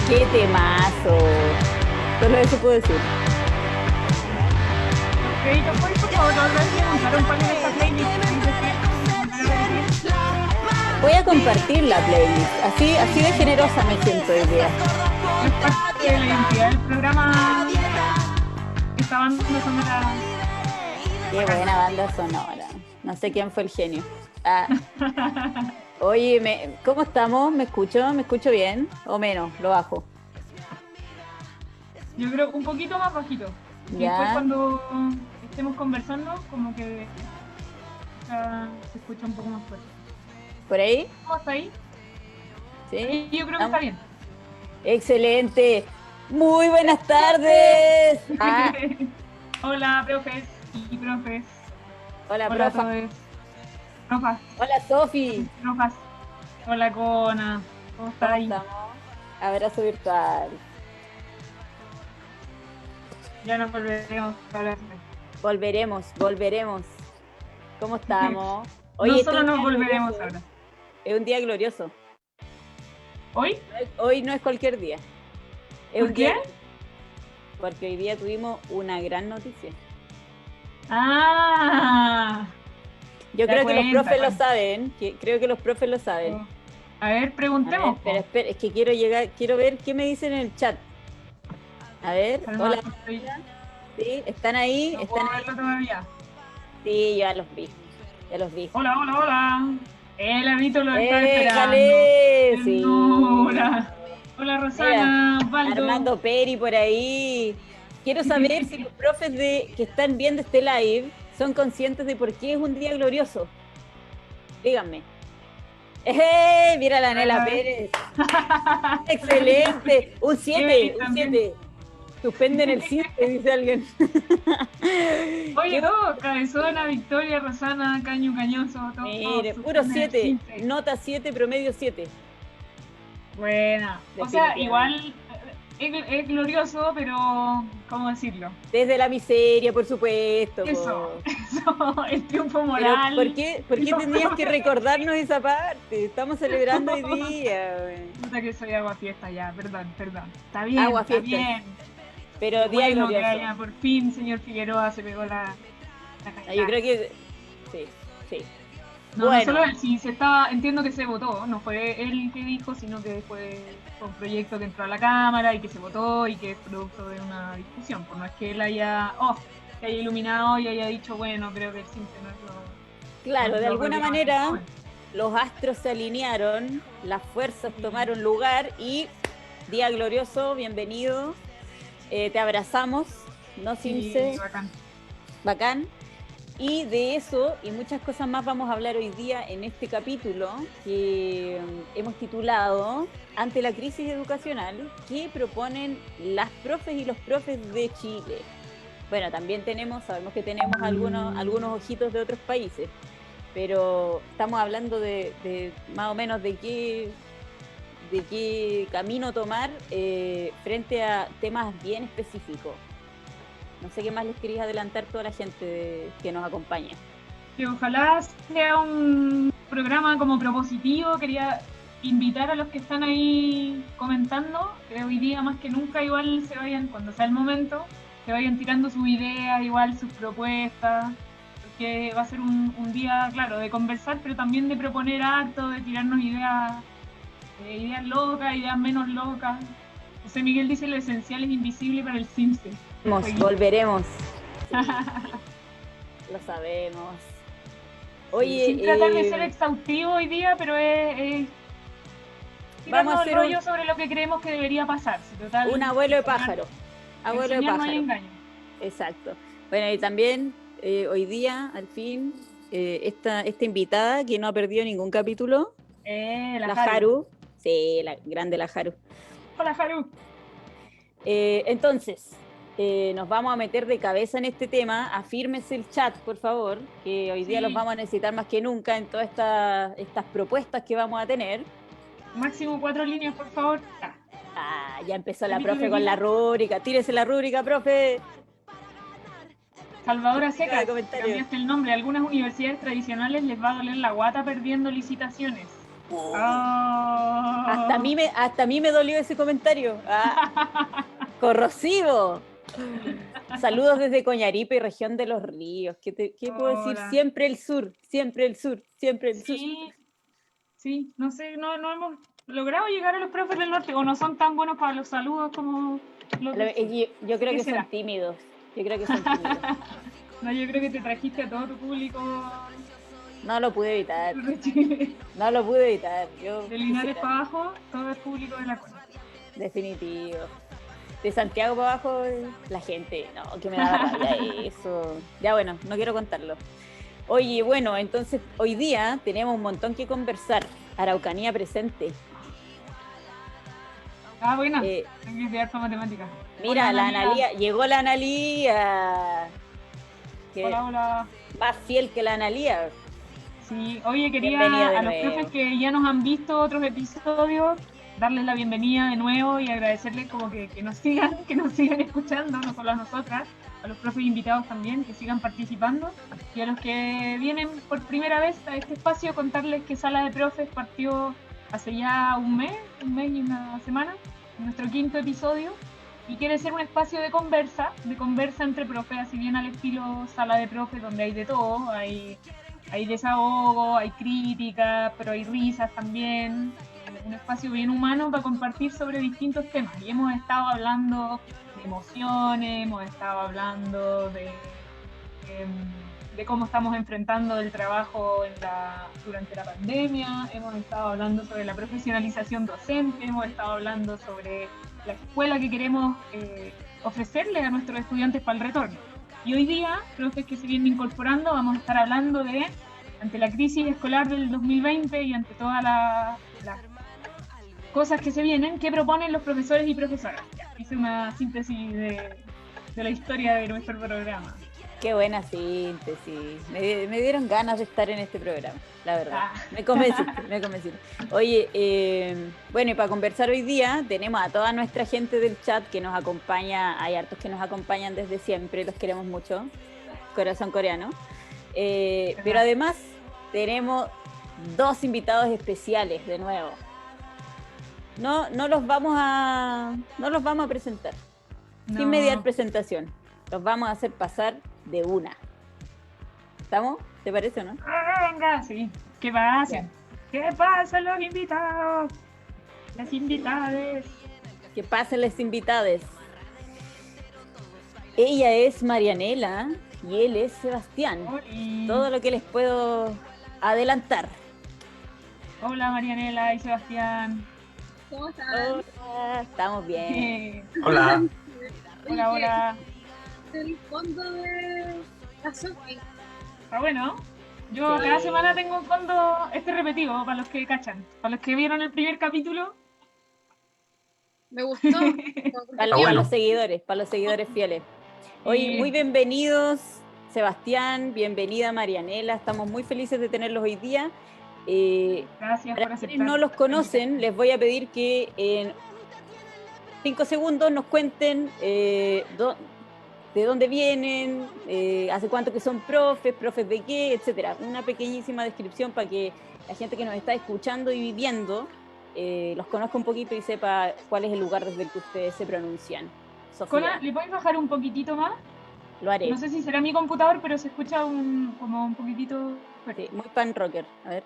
¡Qué temazo! Solo eso puedo decir. Crédito, por favor, otra vez preguntaron cuál es esta playlist. Dice Voy a compartir la playlist. Así de generosa me siento hoy día. es parte de la identidad del programa. Esta banda sonora. Qué buena banda sonora. No sé quién fue el genio. Oye, ¿cómo estamos? ¿Me escucho? ¿Me escucho bien? ¿O menos? Lo bajo. Yo creo un poquito más bajito. Y Ya. después cuando estemos conversando, como que se escucha un poco más fuerte. ¿Por ahí? ¿Cómo está ahí? ¿Sí? Ahí yo creo que está bien. Excelente. Muy buenas tardes. Hola, profes y profes. Hola, Hola a profa. todos. Profas, Hola, Sofi. profas. Hola, Cona. ¿Cómo está ¿Cómo ahí? estamos? Abrazo virtual. Ya nos volveremos a hablar. Volveremos. ¿Cómo estamos? No Este solo es un nos día volveremos glorioso. ahora. Es un día glorioso. ¿Hoy? Hoy no es cualquier día. Es ¿Por un día qué? glorioso porque hoy día tuvimos una gran noticia. Ah, Yo ya creo que los cuenta, profes lo cuenta. saben. Creo que los profes lo saben. A ver, A ver, preguntemos, pero po. espera, es que quiero ver qué me dicen en el chat. A ver, Calma, hola, estoy- ¿sí? ¿Están ahí? no ¿Están puedo ahí? verlo todavía. Sí, ya los vi. Ya los vi. Hola, hola, hola. El Anito lo está esperando. ¡Éjale! Sí. Ternura. Hola, Mira, Rosana, Osvaldo. Armando Peri por ahí. Quiero saber si los profes que están viendo este live son conscientes de por qué es un día glorioso. Díganme. Mira la A ver, Nela a ver. Pérez. Excelente. Un Evelyn 7, un también. 7. Suspenden el 7, dice alguien. Oye, Qué todo, Cabezona, Victoria, Rosana, Caño Cañoso, todos Mire, puro suspenden el 7. 15. Nota 7, promedio 7. Buena. O sea, Definitivamente. igual es glorioso, pero ¿cómo decirlo? Desde la miseria, por supuesto. Eso, Po. eso, el triunfo Pero ¿por moral. qué, por de qué los tendrías que profes. recordarnos esa parte? Estamos celebrando hoy día. Güey. Puta que soy agua fiesta ya, perdón, perdón. Está bien, Agua está fiestas. bien. Qué Pero día bueno que glorioso. haya, por fin, señor Figueroa se pegó la Yo cascada. creo que sí, sí. No, no solo Bueno, él, sí, se estaba, entiendo que se votó, no fue él que dijo, sino que fue un proyecto que entró a la Cámara y que se votó y que es producto de una discusión, pues no es que él que haya iluminado y haya dicho, bueno, creo que el simple no claro, es de lo alguna relativamente manera joven. los astros se alinearon, las fuerzas tomaron lugar y día glorioso, bienvenido. Te abrazamos, no Sí, Simse, bacán. bacán. Y de eso y muchas cosas más vamos a hablar hoy día en este capítulo que hemos titulado Ante la crisis educacional, ¿qué proponen las profes y los profes de Chile? Bueno, también sabemos que tenemos algunos ojitos de otros países, pero estamos hablando de más o menos de qué camino tomar frente a temas bien específicos. No sé qué más les quería adelantar toda la gente que nos acompaña. Que ojalá sea un programa como propositivo, quería invitar a los que están ahí comentando, que hoy día más que nunca igual se vayan, cuando sea el momento, se vayan tirando sus ideas, igual sus propuestas, porque va a ser un día, claro, de conversar, pero también de proponer actos, de tirarnos ideas locas, ideas menos locas. José Miguel dice lo esencial es invisible para el Simse. El jueguito. Volveremos. Sí, lo sabemos. Sí, Oye, sin tratar de ser exhaustivo hoy día, pero es vamos a tirarnos el hacer rollo sobre lo que creemos que debería pasar. Si un total, abuelo de pájaro. en Abuelo de soñar no hay pájaro. engaño. Exacto. Bueno, y también hoy día, al fin, esta invitada que no ha perdido ningún capítulo, La la Haru. Haru. Sí, la grande la Haru. Hola, Haru. Entonces, nos vamos a meter de cabeza en este tema. Afírmese el chat, por favor, que hoy día los Sí, vamos a necesitar más que nunca en todas estas propuestas que vamos a tener. máximo 4 líneas, por favor. Ya empezó la Repito el profe con la equipo. rúbrica. Tírese la rúbrica, profe. Salvadora Rúbrica de Secas, te comentarios. cambiaste el nombre. Algunas universidades tradicionales les va a doler la guata perdiendo licitaciones. Hasta a mí me dolió ese comentario. Corrosivo. Saludos desde Coñaripe y región de Los Ríos. ¿Qué puedo decir? Siempre el sur, siempre el sur, siempre el sur. Sí, no sé, no hemos logrado llegar a los profes del norte, o no son tan buenos para los saludos como los del sur. Yo creo que son tímidos. Yo creo que son tímidos. No, yo creo que te trajiste a todo tu público. No lo pude evitar. No lo pude evitar. De Linares para abajo, todo es público de la cuenta. Definitivo. De Santiago para abajo, la gente. No, que me da rabia eso. Ya bueno, no quiero contarlo. Oye, bueno, entonces hoy día tenemos un montón que conversar. Araucanía presente. Buena. Tengo que estudiar para matemáticas. Mira, la Analía, llegó la Analía. Hola. Más fiel que la Analía. Sí, oye, quería a los profes que ya nos han visto otros episodios, darles la bienvenida de nuevo y agradecerles como que nos sigan escuchando, no solo a nosotras, a los profes invitados también, que sigan participando, y a los que vienen por primera vez a este espacio, contarles que Sala de Profes partió hace ya un mes y una semana, nuestro 5º episodio, y quiere ser un espacio de conversa entre profes, así bien al estilo Sala de Profes, donde hay de todo, hay desahogo, hay crítica, pero hay risas también, un espacio bien humano para compartir sobre distintos temas. Y hemos estado hablando de emociones, hemos estado hablando de cómo estamos enfrentando el trabajo durante la pandemia, hemos estado hablando sobre la profesionalización docente, hemos estado hablando sobre la escuela que queremos ofrecerle a nuestros estudiantes para el retorno. Y hoy día, profes que se vienen incorporando, vamos a estar hablando de, ante la crisis escolar del 2020 y ante todas las cosas que se vienen, ¿qué proponen los profesores y profesoras? Hice una síntesis de la historia de nuestro programa. Qué buena síntesis. Me dieron ganas de estar en este programa, la verdad. Me convenciste. Oye, bueno, y para conversar hoy día tenemos a toda nuestra gente del chat que nos acompaña. Hay hartos que nos acompañan desde siempre, los queremos mucho. Corazón coreano. Pero además tenemos 2 invitados especiales de nuevo. No los vamos a presentar. No. Sin mediar presentación. Los vamos a hacer pasar de una. ¿Estamos? ¿Te parece o no? Venga, sí. ¿Qué pasa? ¿Qué pasan los invitados? Las invitades. ¿Qué pasan las invitades? Ella es Marianela y él es Sebastián. Oli. Todo lo que les puedo adelantar. Hola Marianela y Sebastián. ¿Cómo están? Hola, estamos bien. Hola. Hola. El fondo de la Sofi. Bueno. Yo cada semana tengo un fondo repetido, para los que cachan. Para los que vieron el primer capítulo. Me gustó. Para los seguidores fieles. Hoy muy bienvenidos, Sebastián, bienvenida Marianela. Estamos muy felices de tenerlos hoy día. Gracias por aceptar. Quienes no los conocen, les voy a pedir que en 5 segundos nos cuenten de dónde vienen, hace cuánto que son profes de qué, etcétera. Una pequeñísima descripción para que la gente que nos está escuchando y viviendo los conozca un poquito y sepa cuál es el lugar desde el que ustedes se pronuncian. Sofía. Cola, ¿le podéis bajar un poquitito más? Lo haré. No sé si será mi computador, pero se escucha como un poquitito fuerte. Sí, muy pan rocker. A ver.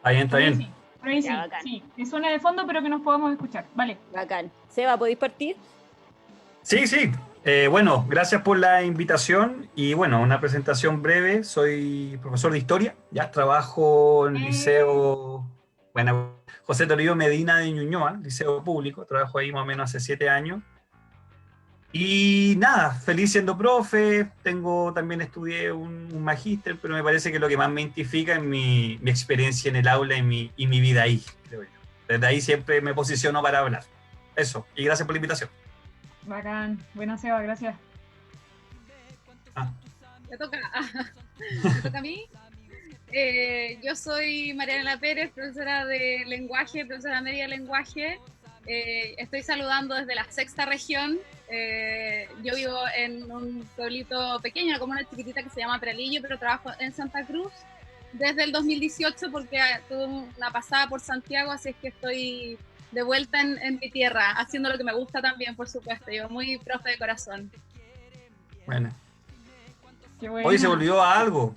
Está bien. Sí, por ahí sí. Que suene de fondo, pero que nos podamos escuchar. Vale. Bacán. Seba, ¿podéis partir? Sí. Bueno, gracias por la invitación y bueno, una presentación breve. Soy profesor de historia, ya trabajo en el liceo, José Toribio Medina de Ñuñoa, liceo público, trabajo ahí más o menos hace 7 años. Y nada, feliz siendo profe, también estudié un magíster, pero me parece que lo que más me identifica es mi experiencia en el aula y mi vida ahí, creo yo. Desde ahí siempre me posiciono para hablar. Eso, y gracias por la invitación. Bacán. Bueno, Seba, gracias. Me toca a mí. Yo soy Marianela Pérez, profesora de lenguaje, profesora media de lenguaje. Estoy saludando desde la 6ª región. Yo vivo en un pueblito pequeño, una comuna chiquitita que se llama Peralillo, pero trabajo en Santa Cruz. desde el 2018 porque tuve una pasada por Santiago, así es que estoy de vuelta en mi tierra, haciendo lo que me gusta también, por supuesto. Yo muy profe de corazón. Bueno. Qué bueno. Hoy se volvió a algo.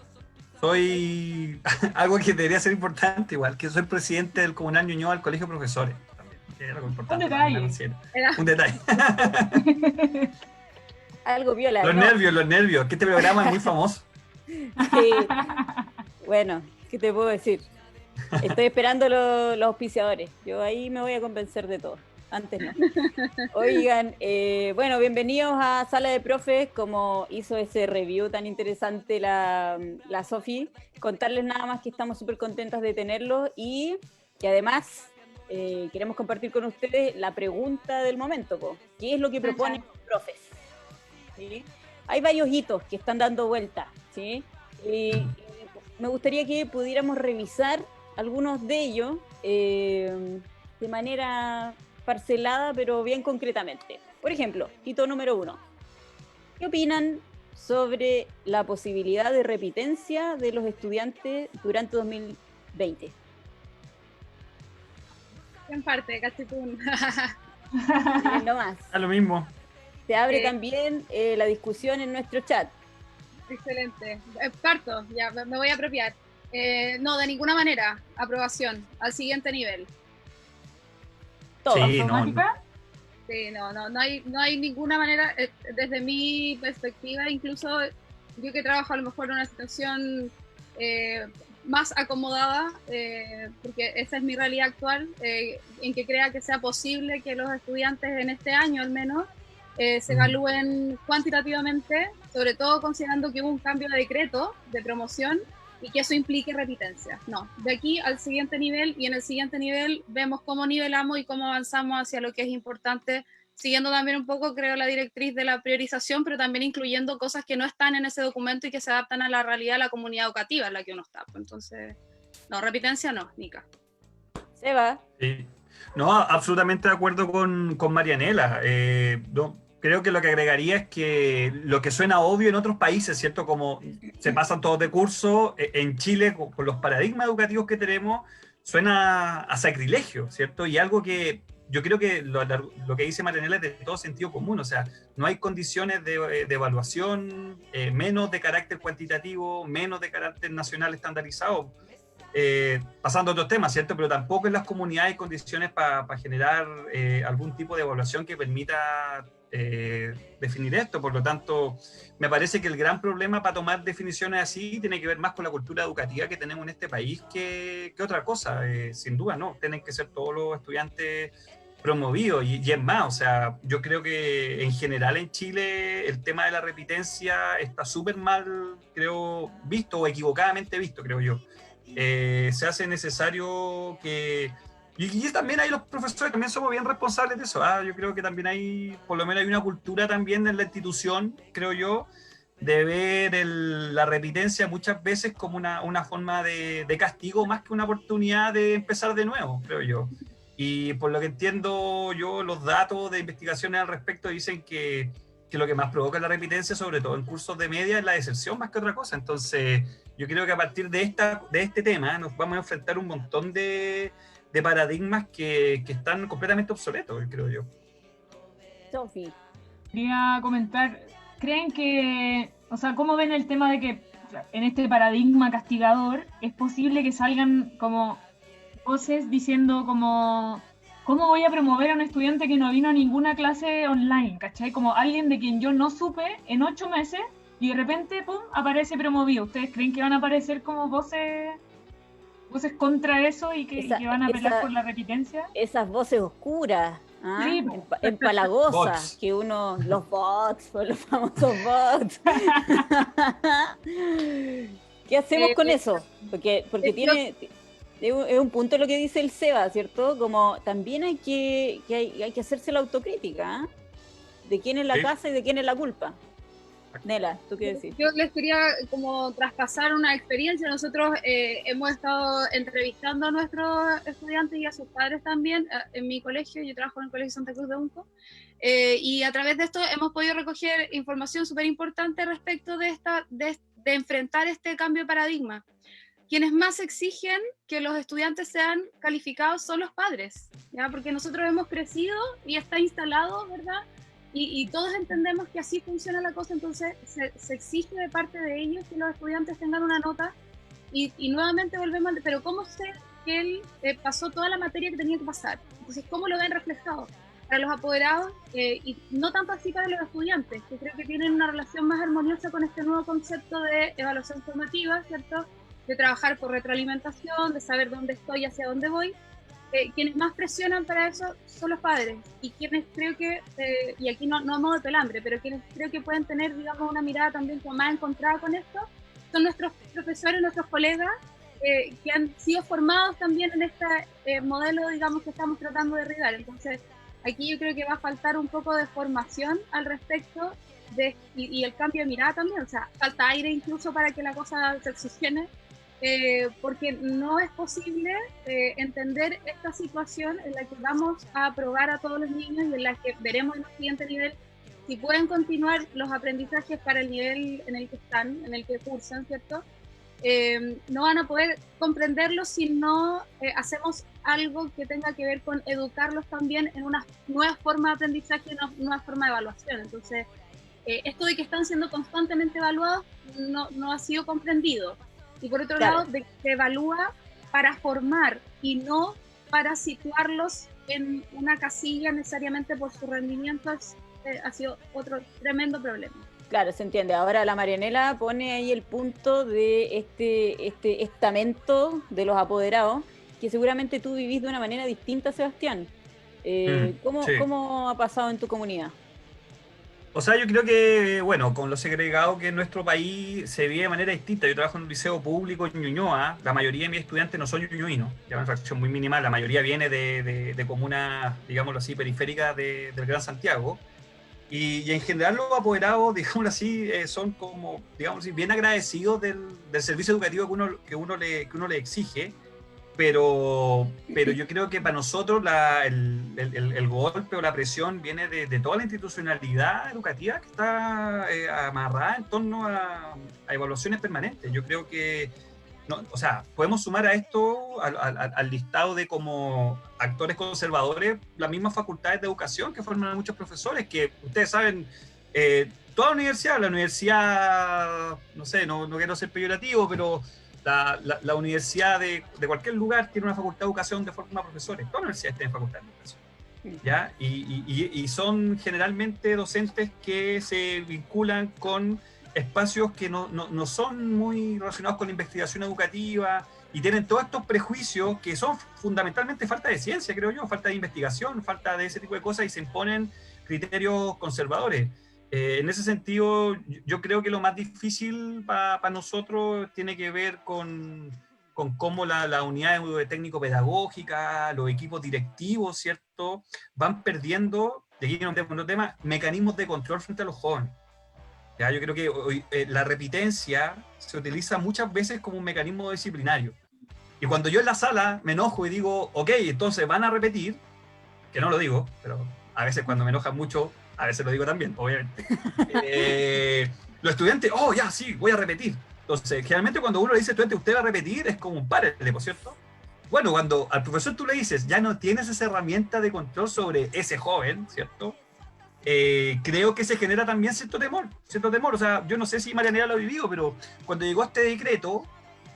Soy algo que debería ser importante, igual que soy presidente del Comunal Ñuñoa del Colegio de Profesores. También, que es algo importante. Un detalle. Un detalle. Algo viola. Los nervios, que este programa es muy famoso. Sí. Bueno, ¿qué te puedo decir? Estoy esperando los auspiciadores. Yo ahí me voy a convencer de todo. Antes no. Oigan, bueno, bienvenidos a Sala de Profes, como hizo ese review tan interesante la Sofi. Contarles nada más que estamos súper contentas de tenerlos y que además queremos compartir con ustedes la pregunta del momento, po. ¿Qué es lo que proponen los profes? ¿Sí? Hay varios hitos que están dando vuelta, ¿sí? Y me gustaría que pudiéramos revisar algunos de ellos de manera parcelada, pero bien concretamente. Por ejemplo, hito número 1. ¿Qué opinan sobre la posibilidad de repitencia de los estudiantes durante 2020? En parte, cachipún. Viendo más. A lo mismo. Se abre también la discusión en nuestro chat. Excelente. Parto, ya me voy a apropiar. No, de ninguna manera. Aprobación. Al siguiente nivel. Todo. Sí, ¿Automática? Sí, no hay ninguna manera, desde mi perspectiva, incluso yo que trabajo a lo mejor en una situación más acomodada, porque esa es mi realidad actual, en que crea que sea posible que los estudiantes en este año al menos se evalúen cuantitativamente, sobre todo considerando que hubo un cambio de decreto de promoción y que eso implique repitencia. No, de aquí al siguiente nivel, y en el siguiente nivel vemos cómo nivelamos y cómo avanzamos hacia lo que es importante, siguiendo también un poco, creo, la directriz de la priorización, pero también incluyendo cosas que no están en ese documento y que se adaptan a la realidad de la comunidad educativa en la que uno está. Entonces, no, repitencia no, Nica. Seba. Sí. No, absolutamente de acuerdo con Marianela. Creo que lo que agregaría es que lo que suena obvio en otros países, ¿cierto? Como se pasan todos de curso, en Chile, con los paradigmas educativos que tenemos, suena a sacrilegio, ¿cierto? Y algo que yo creo que lo que dice Marianela es de todo sentido común, o sea, no hay condiciones de evaluación, menos de carácter cuantitativo, menos de carácter nacional estandarizado. Pasando a otros temas, ¿cierto? Pero tampoco en las comunidades hay condiciones para generar algún tipo de evaluación que permita definir esto. Por lo tanto, me parece que el gran problema para tomar definiciones así tiene que ver más con la cultura educativa que tenemos en este país que otra cosa. Sin duda, no, tienen que ser todos los estudiantes promovidos y es más, o sea, yo creo que en general en Chile el tema de la repitencia está súper mal, creo, visto o equivocadamente visto, creo yo. Se hace necesario que... Y también hay los profesores, también somos bien responsables de eso. Yo creo que también hay, por lo menos hay una cultura también en la institución, creo yo, de ver la repitencia muchas veces como una forma de castigo más que una oportunidad de empezar de nuevo, creo yo. Y por lo que entiendo yo, los datos de investigaciones al respecto dicen que lo que más provoca la repitencia, sobre todo en cursos de media, es la deserción más que otra cosa. Entonces, yo creo que a partir de este tema nos vamos a enfrentar un montón de paradigmas que están completamente obsoletos, creo yo. Sofi. Quería comentar, ¿creen que, o sea, cómo ven el tema de que en este paradigma castigador es posible que salgan como voces diciendo como, ¿cómo voy a promover a un estudiante que no vino a ninguna clase online? ¿Cachai? Como alguien de quien yo no supe en 8 meses y de repente, pum, aparece promovido. ¿Ustedes creen que van a aparecer como voces contra eso y que van a apelar por la repitencia? Esas voces oscuras, Sí. empalagosas, que los bots, los famosos bots. ¿Qué hacemos con eso? Porque es un punto lo que dice el Seba, ¿cierto? Como también hay que hacerse la autocrítica, de quién es la casa y de quién es la culpa. Nela, ¿tú qué decís? Yo les quería como traspasar una experiencia. Nosotros hemos estado entrevistando a nuestros estudiantes y a sus padres también en mi colegio. Yo trabajo en el Colegio Santa Cruz de Unco. Y a través de esto hemos podido recoger información súper importante respecto de enfrentar este cambio de paradigma. quienes más exigen que los estudiantes sean calificados son los padres, ¿ya? Porque nosotros hemos crecido y está instalado, ¿verdad? Y todos entendemos que así funciona la cosa, entonces se exige de parte de ellos que los estudiantes tengan una nota y nuevamente volvemos, pero ¿cómo sé que él pasó toda la materia que tenía que pasar? Entonces, ¿cómo lo ven reflejado? Para los apoderados, y no tanto así para los estudiantes, que creo que tienen una relación más armoniosa con este nuevo concepto de evaluación formativa, ¿cierto? De trabajar por retroalimentación, de saber dónde estoy y hacia dónde voy. Quienes más presionan para eso son los padres, y quienes creo que, y aquí no a modo de pelambre, pero quienes creo que pueden tener, digamos, una mirada también como más encontrada con esto, son nuestros profesores, nuestros colegas, que han sido formados también en este modelo, digamos, que estamos tratando de derribar. Entonces, aquí yo creo que va a faltar un poco de formación al respecto, y el cambio de mirada también, o sea, falta aire incluso para que la cosa se oxigene, porque no es posible entender esta situación en la que vamos a aprobar a todos los niños y en la que veremos en el siguiente nivel si pueden continuar los aprendizajes para el nivel en el que están, en el que cursan, ¿cierto? No van a poder comprenderlos si no hacemos algo que tenga que ver con educarlos también en una nueva forma de aprendizaje, una nueva forma de evaluación. Entonces, esto de que están siendo constantemente evaluados no ha sido comprendido. Y por otro lado, de que se evalúa para formar y no para situarlos en una casilla necesariamente por sus rendimientos, ha sido otro tremendo problema. Claro, se entiende. Ahora la Marianela pone ahí el punto de este estamento de los apoderados, que seguramente tú vivís de una manera distinta, Sebastián. Sí. ¿Cómo ha pasado en tu comunidad? O sea, yo creo que, bueno, con lo segregado que en nuestro país se vive de manera distinta. Yo trabajo en un liceo público en Ñuñoa. La mayoría de mis estudiantes no son ñuñoinos, ya una fracción muy minimal. La mayoría viene de comunas, digámoslo así, periféricas del Gran Santiago. Y en general los apoderados, digámoslo así, son como, digamos así, bien agradecidos del servicio educativo que uno le exige. Pero yo creo que para nosotros el golpe o la presión viene de toda la institucionalidad educativa que está amarrada en torno a evaluaciones permanentes. Yo creo que, no, o sea, podemos sumar a esto, al listado de como actores conservadores, las mismas facultades de educación que forman a muchos profesores, que ustedes saben, toda la universidad, no sé, no quiero ser peyorativo, pero la universidad de cualquier lugar tiene una facultad de educación de forma profesores. Todas las universidades tienen facultad de educación, ¿ya? Y son generalmente docentes que se vinculan con espacios que no son muy relacionados con la investigación educativa y tienen todos estos prejuicios que son fundamentalmente falta de ciencia, creo yo, falta de investigación, falta de ese tipo de cosas, y se imponen criterios conservadores. En ese sentido, yo creo que lo más difícil para nosotros tiene que ver con cómo la unidad técnico-pedagógica, los equipos directivos, ¿cierto?, van perdiendo, de aquí no tengo tema, mecanismos de control frente a los jóvenes. ¿Ya? Yo creo que hoy, la repitencia se utiliza muchas veces como un mecanismo disciplinario. Y cuando yo en la sala me enojo y digo, ok, entonces van a repetir, que no lo digo, pero a veces cuando me enojan mucho, a veces lo digo también, obviamente. Los estudiantes, oh, ya, sí, voy a repetir. Entonces, generalmente cuando uno le dice, estudiante, usted va a repetir, es como un párele, ¿por cierto? Bueno, cuando al profesor tú le dices, ya no tienes esa herramienta de control sobre ese joven, ¿cierto? Creo que se genera también cierto temor. O sea, yo no sé si Marianela lo ha vivido, pero cuando llegó este decreto,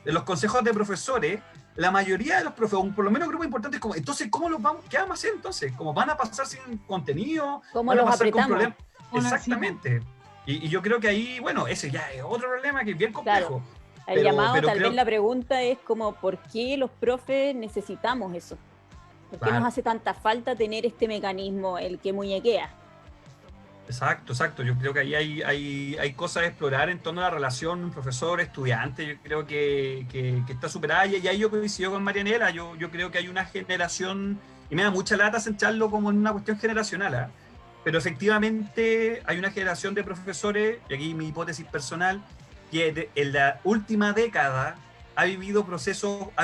de los consejos de profesores, la mayoría de los profesores, por lo menos grupos importantes, como, entonces, ¿qué vamos a hacer entonces? ¿Cómo van a pasar sin contenido? ¿Cómo ¿Van a los pasar con apretamos? problemas? Exactamente. Y yo creo que ahí, bueno, ese ya es otro problema que es bien complejo. Claro. El llamado, tal vez la pregunta es como, ¿por qué los profes necesitamos eso? ¿Por qué nos hace tanta falta tener este mecanismo, el que muñequea? Exacto. Yo creo que ahí hay cosas a explorar en torno a la relación profesor-estudiante. Yo creo que está superada, y ahí yo coincido con Marianela. Yo creo que hay una generación, y me da mucha lata centrarlo como en una cuestión generacional, ¿eh? Pero efectivamente hay una generación de profesores, y aquí mi hipótesis personal, que en la última década ha vivido procesos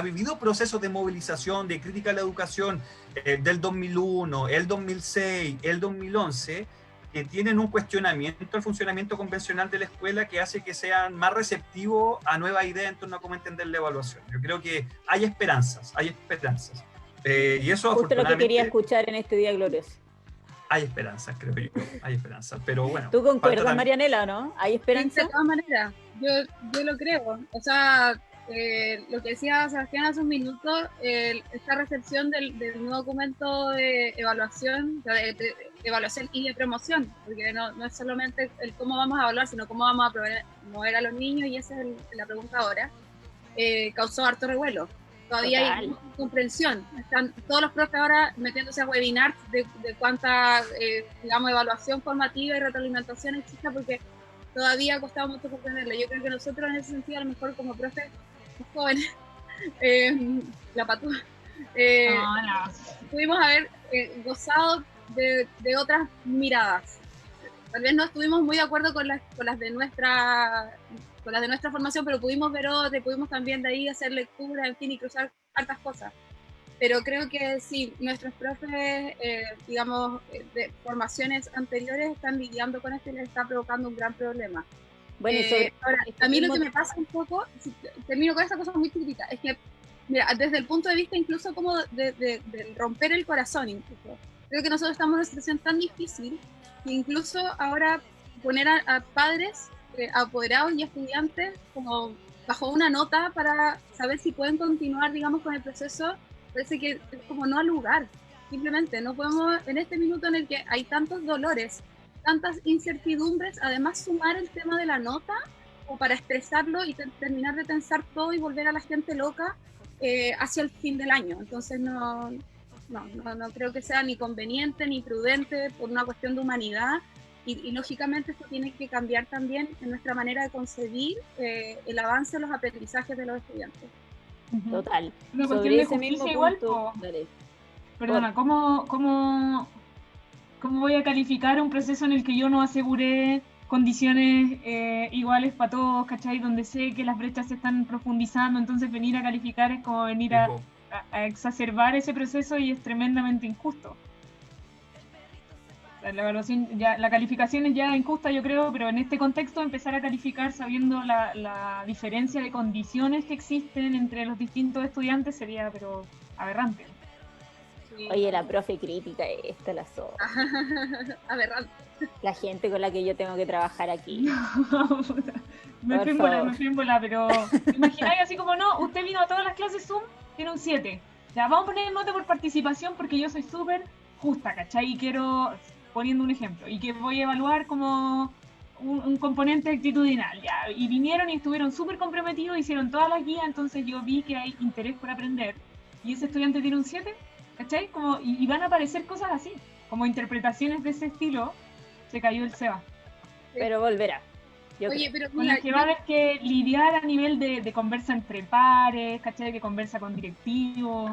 de movilización, de crítica a la educación, del 2001, el 2006, el 2011, que tienen un cuestionamiento al funcionamiento convencional de la escuela que hace que sean más receptivos a nuevas ideas en torno a cómo entender la evaluación. Yo creo que hay esperanzas, hay esperanzas. Y eso Justo lo que quería afortunadamente escuchar en este día glorioso. hay esperanzas, creo yo, hay esperanzas. Pero bueno, ¿Tú concuerdas, falta también. Marianela, no? ¿Hay Sí, esperanza? de todas maneras, yo lo creo. O sea, lo que decía Sebastián hace un minuto, esta recepción del nuevo documento de evaluación, o sea, de evaluación y de promoción, porque no es solamente el cómo vamos a evaluar, sino cómo vamos a promover a los niños, y esa es la pregunta ahora, causó harto revuelo. Todavía Total. hay comprensión. Están todos los profes ahora metiéndose a webinars de cuánta, digamos, evaluación formativa y retroalimentación existe, porque todavía ha costado mucho comprenderlo. Yo creo que nosotros en ese sentido, a lo mejor como profes jóvenes, la patúa, pudimos haber gozado de otras miradas. Tal vez no estuvimos muy de acuerdo con las de nuestra formación, pero pudimos ver otra, y pudimos también de ahí hacer lectura, en fin, y cruzar hartas cosas. Pero creo que sí, nuestros profes, digamos, de formaciones anteriores están lidiando con esto y les está provocando un gran problema. Bueno, y sobre Ahora, a mí lo que me pasa un poco, termino con esta cosa muy chiquitita, es que, mira, desde el punto de vista incluso como de romper el corazón, incluso, creo que nosotros estamos en una situación tan difícil que incluso ahora poner a padres, apoderados y estudiantes como bajo una nota para saber si pueden continuar, digamos, con el proceso, parece que es como no al lugar. Simplemente no podemos, en este minuto en el que hay tantos dolores, tantas incertidumbres, además sumar el tema de la nota o para expresarlo y terminar de tensar todo y volver a la gente loca hacia el fin del año. Entonces no creo que sea ni conveniente ni prudente por una cuestión de humanidad, y lógicamente esto tiene que cambiar también en nuestra manera de concebir el avance de los aprendizajes de los estudiantes. Total. Una Sobre cuestión de ese justicia mismo igual, punto, dale. perdona, ¿cómo voy a calificar un proceso en el que yo no aseguré condiciones iguales para todos, ¿cachai? Donde sé que las brechas se están profundizando, entonces venir a calificar es como venir a exacerbar ese proceso y es tremendamente injusto. La evaluación, la calificación es ya injusta, yo creo, pero en este contexto empezar a calificar sabiendo la diferencia de condiciones que existen entre los distintos estudiantes sería, pero, aberrante. Sí. Oye, la profe crítica esta, la sopa. Aberrante. La gente con la que yo tengo que trabajar aquí. me fui en bola, pero imagináis así como, no, usted vino a todas las clases Zoom, tiene un 7. Ya, vamos a poner nota por participación porque yo soy súper justa, ¿cachai? Y quiero, poniendo un ejemplo, y que voy a evaluar como un componente actitudinal, ya. Y vinieron y estuvieron súper comprometidos, hicieron todas las guías, entonces yo vi que hay interés por aprender, y ese estudiante tiene un 7, ¿cachai? Como, y van a aparecer cosas así, como interpretaciones de ese estilo. Se cayó el Seba. Pero volverá. Oye, pero con las que va a haber que lidiar a nivel de conversa entre pares, ¿cachai? Que conversa con directivos.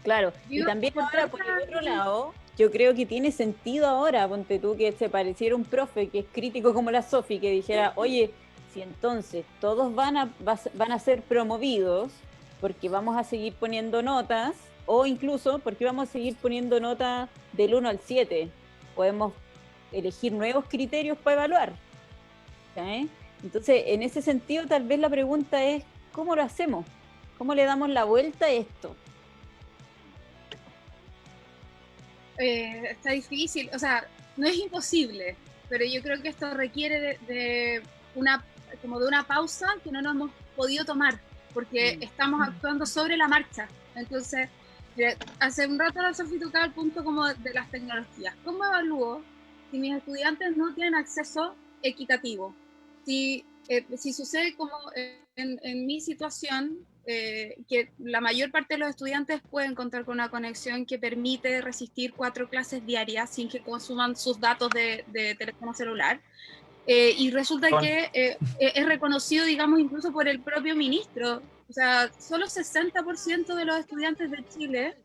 Claro, y también ahora por el otro lado, yo creo que tiene sentido ahora, ponte tú, que se pareciera un profe que es crítico como la Sofi, que dijera, oye, si entonces todos van a ser promovidos porque vamos a seguir poniendo notas, o incluso porque vamos a seguir poniendo notas del 1 al 7, podemos elegir nuevos criterios para evaluar. ¿Sí? Entonces, en ese sentido, tal vez la pregunta es, ¿cómo lo hacemos? ¿Cómo le damos la vuelta a esto? Está difícil, o sea, no es imposible, pero yo creo que esto requiere de una pausa que no nos hemos podido tomar, porque estamos actuando sobre la marcha. Entonces, hace un rato la Sofi tocaba el punto como de las tecnologías. ¿Cómo evalúo si mis estudiantes no tienen acceso equitativo? Si sucede como en mi situación, que la mayor parte de los estudiantes pueden contar con una conexión que permite resistir 4 clases diarias sin que consuman sus datos de teléfono celular, y resulta que es reconocido, digamos, incluso por el propio ministro. O sea, solo 60% de los estudiantes de Chile,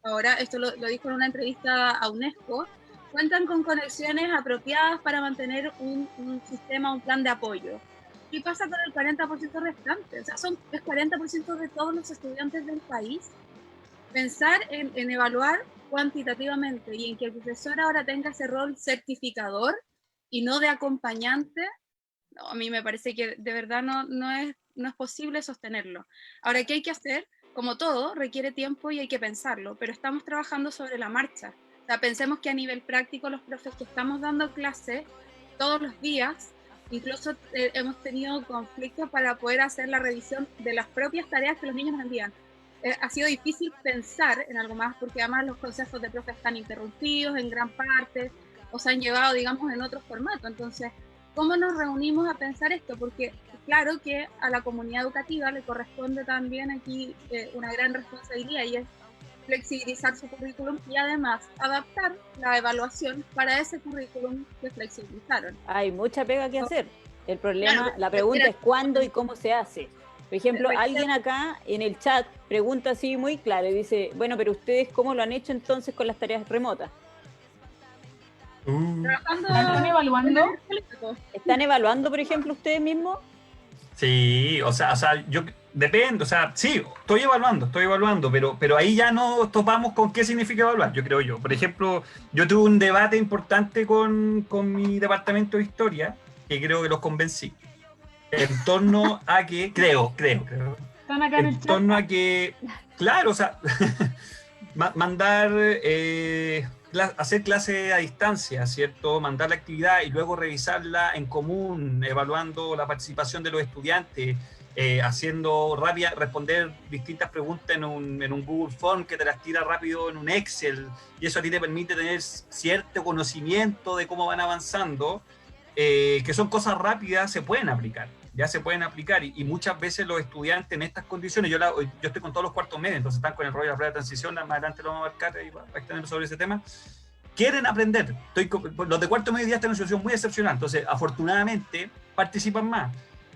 ahora esto lo dijo en una entrevista a UNESCO, cuentan con conexiones apropiadas para mantener un sistema, un plan de apoyo. ¿Qué pasa con el 40% restante? O sea, es 40% de todos los estudiantes del país. pensar en evaluar cuantitativamente y en que el profesor ahora tenga ese rol certificador y no de acompañante, no, a mí me parece que de verdad no es posible sostenerlo. Ahora, ¿qué hay que hacer? Como todo, requiere tiempo y hay que pensarlo, pero estamos trabajando sobre la marcha. O sea, pensemos que a nivel práctico los profes que estamos dando clases todos los días, incluso hemos tenido conflictos para poder hacer la revisión de las propias tareas que los niños nos envían. Ha sido difícil pensar en algo más porque además los consejos de profes están interrumpidos en gran parte o se han llevado, digamos, en otro formato. Entonces, ¿cómo nos reunimos a pensar esto? Porque claro que a la comunidad educativa le corresponde también aquí una gran responsabilidad y es flexibilizar su currículum y además adaptar la evaluación para ese currículum que flexibilizaron. Hay mucha pega que hacer. El problema, Claro, la pregunta es cuándo y cómo se hace. Por ejemplo, alguien acá en el chat pregunta así muy claro y dice, bueno, pero ustedes ¿cómo lo han hecho entonces con las tareas remotas? ¿Están evaluando? ¿Están evaluando, por ejemplo, ustedes mismos? Sí, o sea, yo depende, o sea, sí, estoy evaluando, pero ahí ya no topamos con qué significa evaluar, yo creo yo. Por ejemplo, yo tuve un debate importante con mi departamento de historia, que creo que los convencí, en torno a que, creo, ¿Están acá en el en chat? torno a que, claro, o sea, mandar, hacer clase a distancia, ¿cierto? Mandar la actividad y luego revisarla en común, evaluando la participación de los estudiantes, haciendo rápida, responder distintas preguntas en un Google Form que te las tira rápido en un Excel, y eso a ti te permite tener cierto conocimiento de cómo van avanzando, que son cosas rápidas, se pueden aplicar. Ya se pueden aplicar y muchas veces los estudiantes en estas condiciones, yo estoy con todos los cuartos medios, entonces están con el rollo de la prueba de transición, más adelante lo vamos a marcar y va a extender sobre ese tema, quieren aprender. Los de cuarto medio ya están en una situación muy excepcional, entonces afortunadamente participan más,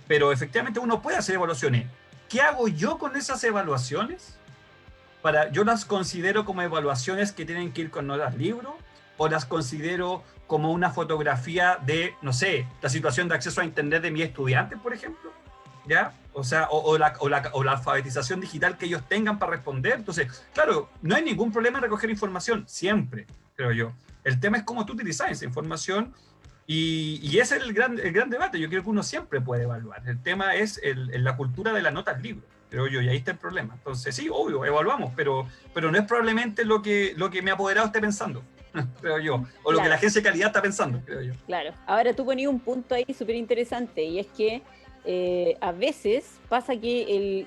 pero efectivamente uno puede hacer evaluaciones. ¿Qué hago yo con esas evaluaciones? Yo las considero como evaluaciones que tienen que ir con notas libro, o las considero como una fotografía de, no sé, la situación de acceso a internet de mis estudiantes, por ejemplo, ¿ya? O sea, o la alfabetización digital que ellos tengan para responder. Entonces, claro, no hay ningún problema en recoger información, siempre, creo yo. El tema es cómo tú utilizas esa información y ese es el gran debate. Yo creo que uno siempre puede evaluar. El tema es la cultura de la nota al libro, creo yo, y ahí está el problema. Entonces, sí, obvio, evaluamos, pero no es probablemente lo que mi apoderado esté pensando, creo yo, o lo que la agencia de calidad está pensando, creo yo. Claro, ahora tú ponías un punto ahí súper interesante y es que a veces pasa que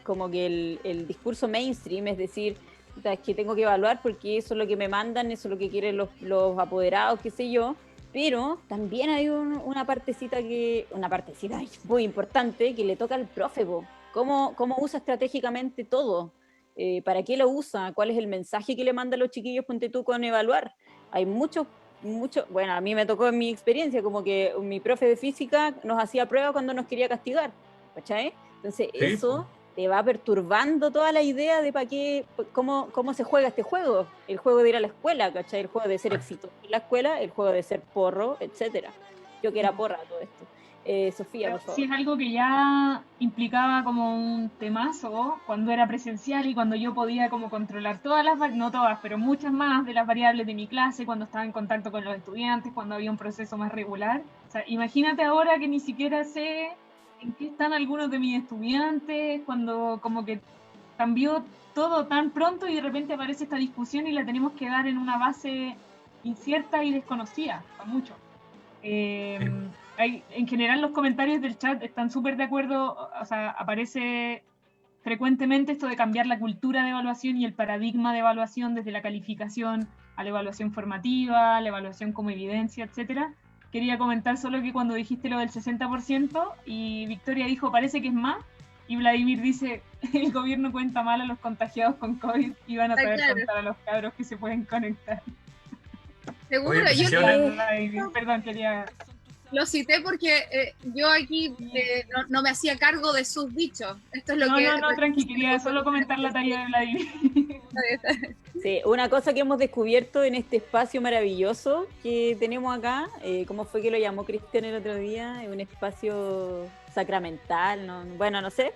el discurso mainstream, es decir, es que tengo que evaluar porque eso es lo que me mandan, eso es lo que quieren los apoderados, qué sé yo, pero también hay una partecita muy importante que le toca al profe, ¿cómo usa estratégicamente todo? ¿Para qué lo usa? ¿Cuál es el mensaje que le manda a los chiquillos, ponte tú, con evaluar? Hay mucho, bueno, a mí me tocó en mi experiencia, como que mi profe de física nos hacía prueba cuando nos quería castigar, ¿cachai? Entonces Sí, eso te va perturbando toda la idea de para qué, cómo se juega este juego, el juego de ir a la escuela, ¿cachai? El juego de ser exitoso en la escuela, el juego de ser porro, etcétera. Yo que era porra todo esto. Sofía, por favor. Sí, es algo que ya implicaba como un temazo cuando era presencial y cuando yo podía como controlar todas no todas, pero muchas más de las variables de mi clase, cuando estaba en contacto con los estudiantes, cuando había un proceso más regular. O sea, imagínate ahora que ni siquiera sé en qué están algunos de mis estudiantes, cuando como que cambió todo tan pronto y de repente aparece esta discusión y la tenemos que dar en una base incierta y desconocida, para muchos. En general los comentarios del chat están súper de acuerdo, o sea, aparece frecuentemente esto de cambiar la cultura de evaluación y el paradigma de evaluación desde la calificación a la evaluación formativa, a la evaluación como evidencia, etcétera. Quería comentar solo que cuando dijiste lo del 60% y Victoria dijo parece que es más, y Vladimir dice el gobierno cuenta mal a los contagiados con COVID y van a saber contar a los cabros que se pueden conectar. Seguro, yo perdón, quería... Lo cité porque yo aquí no me hacía cargo de sus dichos. Esto es lo que... No, tranqui, quería solo comentar la talla de Vladimir. Sí, una cosa que hemos descubierto en este espacio maravilloso que tenemos acá, ¿cómo fue que lo llamó Cristian el otro día? Un espacio sacramental, no sé,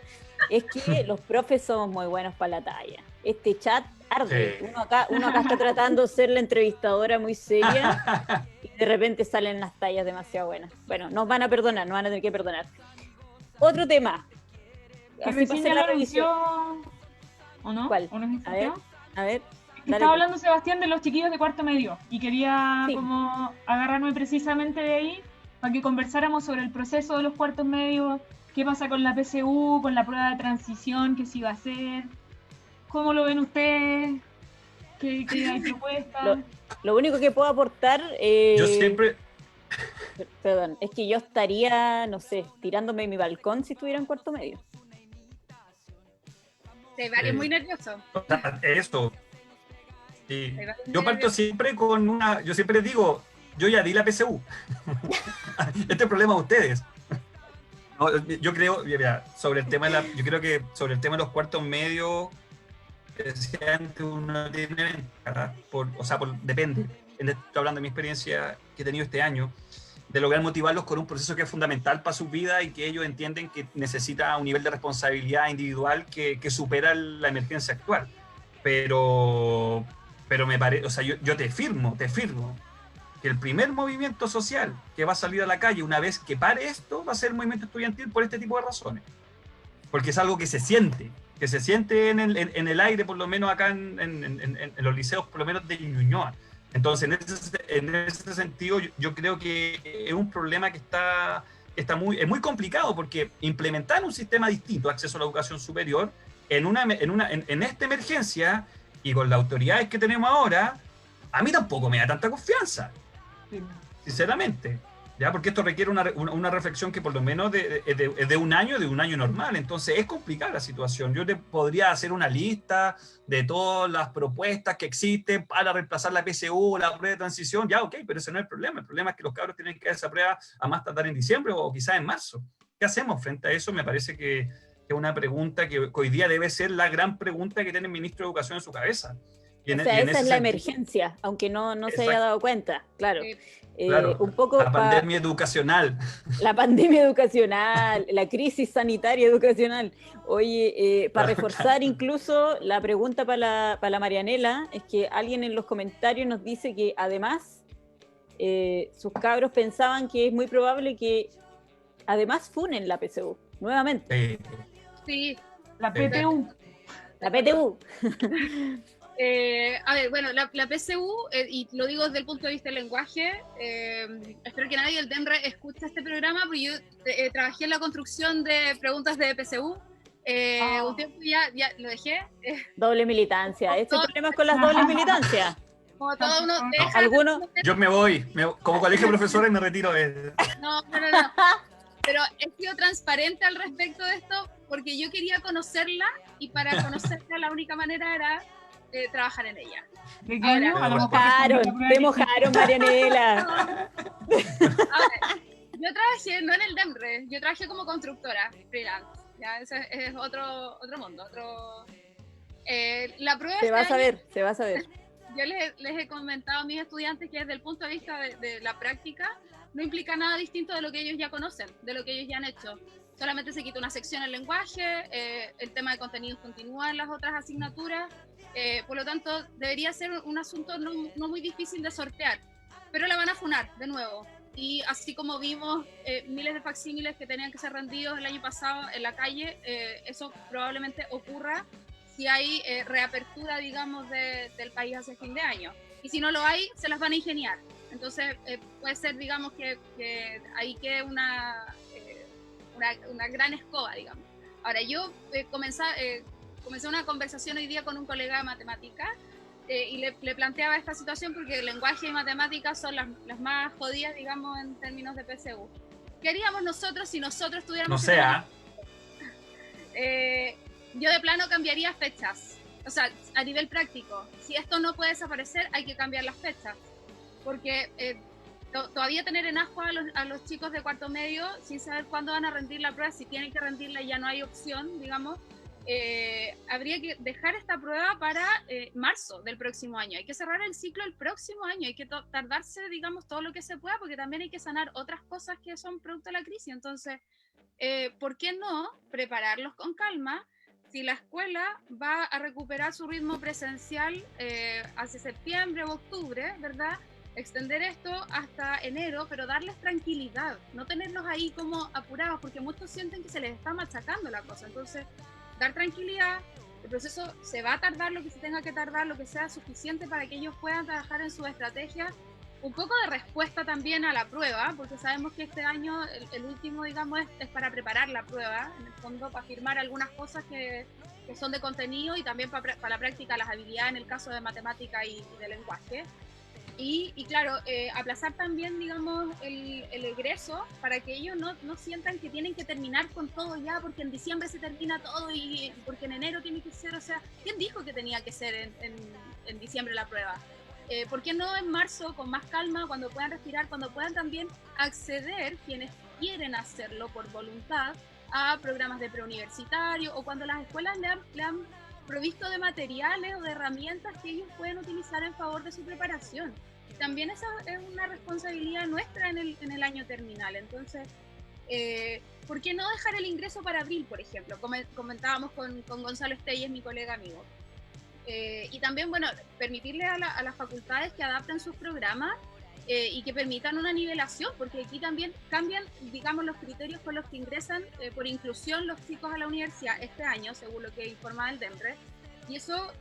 es que los profes somos muy buenos para la talla. este chat arde. Sí. Uno acá está tratando de ser la entrevistadora muy seria y de repente salen las tallas demasiado buenas. Bueno, nos van a perdonar, nos van a tener que perdonar. Otro tema. Que Así recién pasa ya la lo revisión. anunció, ¿o no? ¿Cuál? ¿O no es A ver, anunció? a ver. Es que Dale estaba tú. hablando Sebastián de los chiquillos de cuarto medio y quería Sí. como agarrarme precisamente de ahí para que conversáramos sobre el proceso de los cuartos medios, qué pasa con la PSU, con la prueba de transición, qué se iba a hacer, cómo lo ven ustedes, qué hay propuestas. Lo único que puedo aportar, Yo siempre, perdón, es que yo estaría, no sé, tirándome de mi balcón si estuviera en cuarto medio. Hay varios muy nerviosos. o sea, eso, sí. Hay varios muy Yo parto nerviosos. siempre con yo siempre digo, yo ya di la PSU. Este es problema de ustedes. No, yo creo, mira, sobre el tema yo creo que sobre el tema de los cuartos medios, especialmente uno tiene ventaja, depende. Estoy hablando de mi experiencia que he tenido este año, de lograr motivarlos con un proceso que es fundamental para su vida y que ellos entienden que necesita un nivel de responsabilidad individual que supera la emergencia actual. Pero me parece, o sea, yo te firmo que el primer movimiento social que va a salir a la calle una vez que pare esto va a ser el movimiento estudiantil por este tipo de razones. Porque es algo que se siente en el aire, por lo menos acá en los liceos, por lo menos de Ñuñoa. Entonces, en ese sentido, yo creo que es un problema que es muy complicado, porque implementar un sistema distinto de acceso a la educación superior en esta emergencia y con las autoridades que tenemos ahora, a mí tampoco me da tanta confianza, sinceramente. ¿Ya? Porque esto requiere una reflexión que por lo menos de un año normal. Entonces es complicada la situación. Yo te podría hacer una lista de todas las propuestas que existen para reemplazar la PSU o la prueba de transición. Ya, ok, pero ese no es el problema. El problema es que los cabros tienen que dar esa prueba a más tardar en diciembre o quizás en marzo. ¿Qué hacemos frente a eso? Me parece que es una pregunta que hoy día debe ser la gran pregunta que tiene el ministro de Educación en su cabeza. O sea, esa es la emergencia, aunque no se haya dado cuenta, claro. Claro, un poco la pandemia educacional. La pandemia educacional, la crisis sanitaria educacional. Oye, para reforzar incluso la pregunta para la Marianela, es que alguien en los comentarios nos dice que además sus cabros pensaban que es muy probable que además funen la PSU, nuevamente. Sí. La PTU. La PTU. A ver, bueno, la PSU, y lo digo desde el punto de vista del lenguaje, espero que nadie del DEMRE escuche este programa, porque yo trabajé en la construcción de preguntas de PSU, un tiempo ya lo dejé. Doble militancia, ese problema es con las dobles militancias. Como todo uno deja... ¿Alguno? Yo me voy, como colegio de profesores me retiro. No. Pero he sido transparente al respecto de esto porque yo quería conocerla, y para conocerla la única manera era trabajar en ella. ¿De qué año? Te mojaron, Marianela. Ahora, yo trabajé no en el DEMRE, yo trabajé como constructora freelance. Ya, ese es otro mundo. La prueba se va a saber. Yo les he comentado a mis estudiantes que desde el punto de vista de la práctica no implica nada distinto de lo que ellos ya conocen, de lo que ellos ya han hecho. Solamente se quita una sección en lenguaje, el tema de contenidos continúa en las otras asignaturas, por lo tanto debería ser un asunto no muy difícil de sortear, pero la van a funar de nuevo. Y así como vimos miles de facsímiles que tenían que ser rendidos el año pasado en la calle, eso probablemente ocurra si hay reapertura, digamos, del país hacia fin de año. Y si no lo hay, se las van a ingeniar. Entonces puede ser, digamos, que ahí quede una gran escoba, digamos. Ahora, yo comencé una conversación hoy día con un colega de matemática y le planteaba esta situación porque lenguaje y matemáticas son las más jodidas, digamos, en términos de PSU. ¿Qué haríamos nosotros si nosotros tuviéramos... No sea. Yo de plano cambiaría fechas. O sea, a nivel práctico, si esto no puede desaparecer, hay que cambiar las fechas. Porque todavía tener en asco a los chicos de cuarto medio sin saber cuándo van a rendir la prueba, si tienen que rendirla ya no hay opción, digamos, habría que dejar esta prueba para marzo del próximo año. Hay que cerrar el ciclo el próximo año, hay que tardarse, digamos, todo lo que se pueda, porque también hay que sanar otras cosas que son producto de la crisis. Entonces, ¿por qué no prepararlos con calma? si la escuela va a recuperar su ritmo presencial hacia septiembre o octubre, ¿verdad? Extender esto hasta enero, pero darles tranquilidad, no tenerlos ahí como apurados, porque muchos sienten que se les está machacando la cosa. Entonces, dar tranquilidad, el proceso se va a tardar lo que se tenga que tardar, lo que sea suficiente para que ellos puedan trabajar en su estrategia. Un poco de respuesta también a la prueba, porque sabemos que este año, el último, digamos, es para preparar la prueba, en el fondo, para firmar algunas cosas que son de contenido y también para la práctica, las habilidades en el caso de matemática y de lenguaje. Y claro, aplazar también, digamos, el egreso para que ellos no sientan que tienen que terminar con todo ya, porque en diciembre se termina todo y porque en enero tiene que ser, o sea, ¿quién dijo que tenía que ser en diciembre la prueba? ¿Por qué no en marzo, con más calma, cuando puedan respirar, cuando puedan también acceder, quienes quieren hacerlo por voluntad, a programas de preuniversitario, o cuando las escuelas le han provisto de materiales o de herramientas que ellos pueden utilizar en favor de su preparación? También esa es una responsabilidad nuestra en el año terminal. Entonces, ¿por qué no dejar el ingreso para abril, por ejemplo? Comentábamos con Gonzalo Estelles, mi colega amigo. Y también, bueno, permitirle a las facultades que adapten sus programas y que permitan una nivelación, porque aquí también cambian, digamos, los criterios con los que ingresan por inclusión los chicos a la universidad este año, según lo que informa el DEMRE, y eso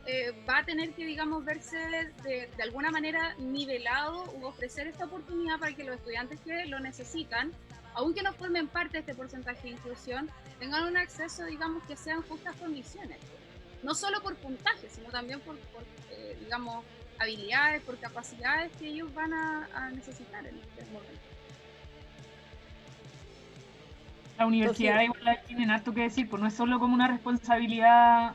va a tener que, digamos, verse de alguna manera nivelado u ofrecer esta oportunidad para que los estudiantes que lo necesitan, aunque no formen parte de este porcentaje de inclusión, tengan un acceso, digamos, que sean justas condiciones, no solo por puntaje, sino también por digamos, habilidades, por capacidades que ellos van a necesitar en este momento. La universidad igual tienen harto que decir, pues no es solo como una responsabilidad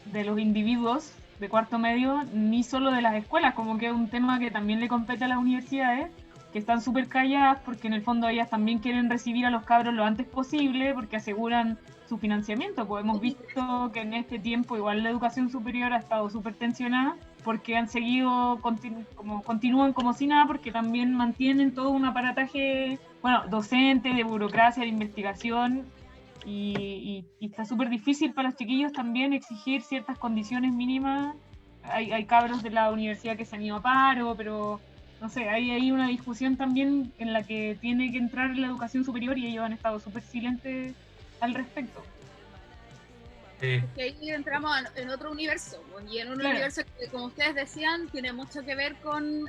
de los individuos de cuarto medio, ni solo de las escuelas, como que es un tema que también le compete a las universidades, que están súper calladas porque en el fondo ellas también quieren recibir a los cabros lo antes posible porque aseguran su financiamiento. Pues hemos visto que en este tiempo igual la educación superior ha estado súper tensionada porque han seguido, continúan como si nada, porque también mantienen todo un aparataje, bueno, docente, de burocracia, de investigación, y está súper difícil para los chiquillos también exigir ciertas condiciones mínimas. Hay cabros de la universidad que se han ido a paro, pero no sé, hay una discusión también en la que tiene que entrar la educación superior y ellos han estado súper silentes al respecto. Que ahí entramos en otro universo, y en un universo que, como ustedes decían, tiene mucho que ver con,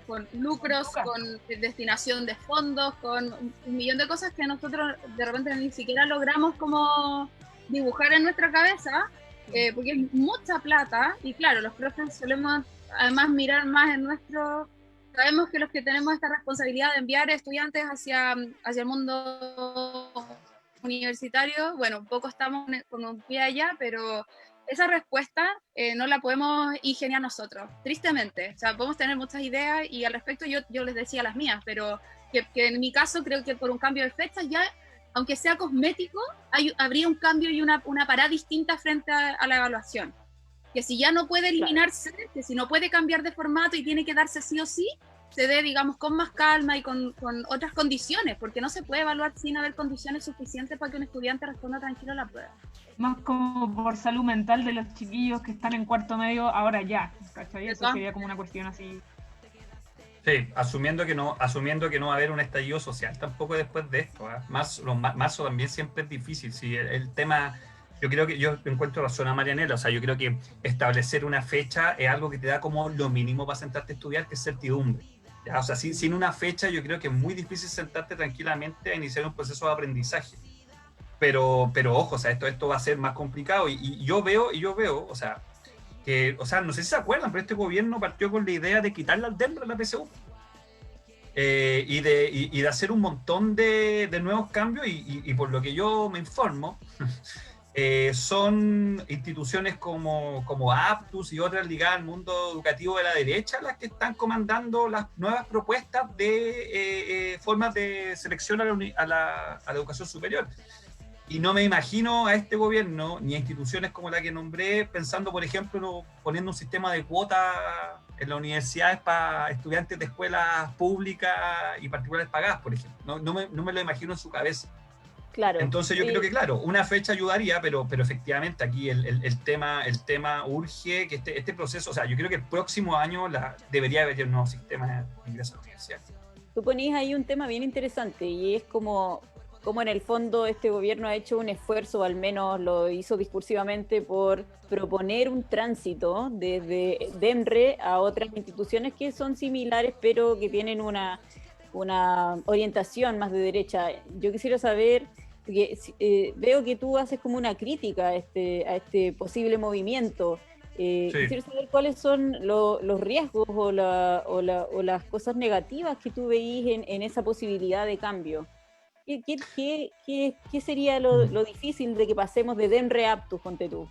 con lucros, con destinación de fondos, con un millón de cosas que nosotros de repente ni siquiera logramos como dibujar en nuestra cabeza, porque es mucha plata, y claro, los profes solemos además mirar más en nuestro... Sabemos que los que tenemos esta responsabilidad de enviar estudiantes hacia el mundo universitario, bueno, un poco estamos con un pie allá, pero esa respuesta no la podemos ingeniar nosotros, tristemente. O sea, podemos tener muchas ideas y al respecto yo les decía las mías, pero que en mi caso creo que por un cambio de fechas ya, aunque sea cosmético, habría un cambio y una parada distinta frente a la evaluación. Que si ya no puede eliminarse, que si no puede cambiar de formato y tiene que darse sí o sí, se dé, digamos, con más calma y con otras condiciones, porque no se puede evaluar sin haber condiciones suficientes para que un estudiante responda tranquilo a la prueba. Más como por salud mental de los chiquillos que están en cuarto medio ahora ya, ¿cachai? Eso sería como una cuestión así. Sí, asumiendo que no va a haber un estallido social tampoco después de esto, ¿eh? Marzo también siempre es difícil. Si el tema... Yo creo que yo encuentro razón a Marianela, o sea, yo creo que establecer una fecha es algo que te da como lo mínimo para sentarte a estudiar, que es certidumbre. ¿Ya? O sea, sin una fecha yo creo que es muy difícil sentarte tranquilamente a iniciar un proceso de aprendizaje. Pero ojo, o sea, esto va a ser más complicado y yo veo, o sea, no sé si se acuerdan, pero este gobierno partió con la idea de quitarle al DEMRE a la PSU. Y de hacer un montón de nuevos cambios y por lo que yo me informo, son instituciones como Aptus y otras ligadas al mundo educativo de la derecha las que están comandando las nuevas propuestas de formas de selección a la educación superior. Y no me imagino a este gobierno ni a instituciones como la que nombré pensando, por ejemplo, poniendo un sistema de cuotas en las universidades para estudiantes de escuelas públicas y particulares pagadas, por ejemplo. No me lo imagino en su cabeza. Claro. Entonces yo creo que, claro, una fecha ayudaría, pero efectivamente aquí el tema urge que este proceso, o sea, yo creo que el próximo año debería haber un nuevo sistema de ingreso a la universidad. Tú ponís ahí un tema bien interesante y es como en el fondo este gobierno ha hecho un esfuerzo, o al menos lo hizo discursivamente, por proponer un tránsito desde DEMRE a otras instituciones que son similares, pero que tienen una orientación más de derecha. Yo quisiera saber, porque veo que tú haces como una crítica a este posible movimiento. Sí. Quisiera saber cuáles son los riesgos o las cosas negativas que tú veís en esa posibilidad de cambio. ¿Qué sería lo difícil de que pasemos de DEMRE a Aptus, ponte tú?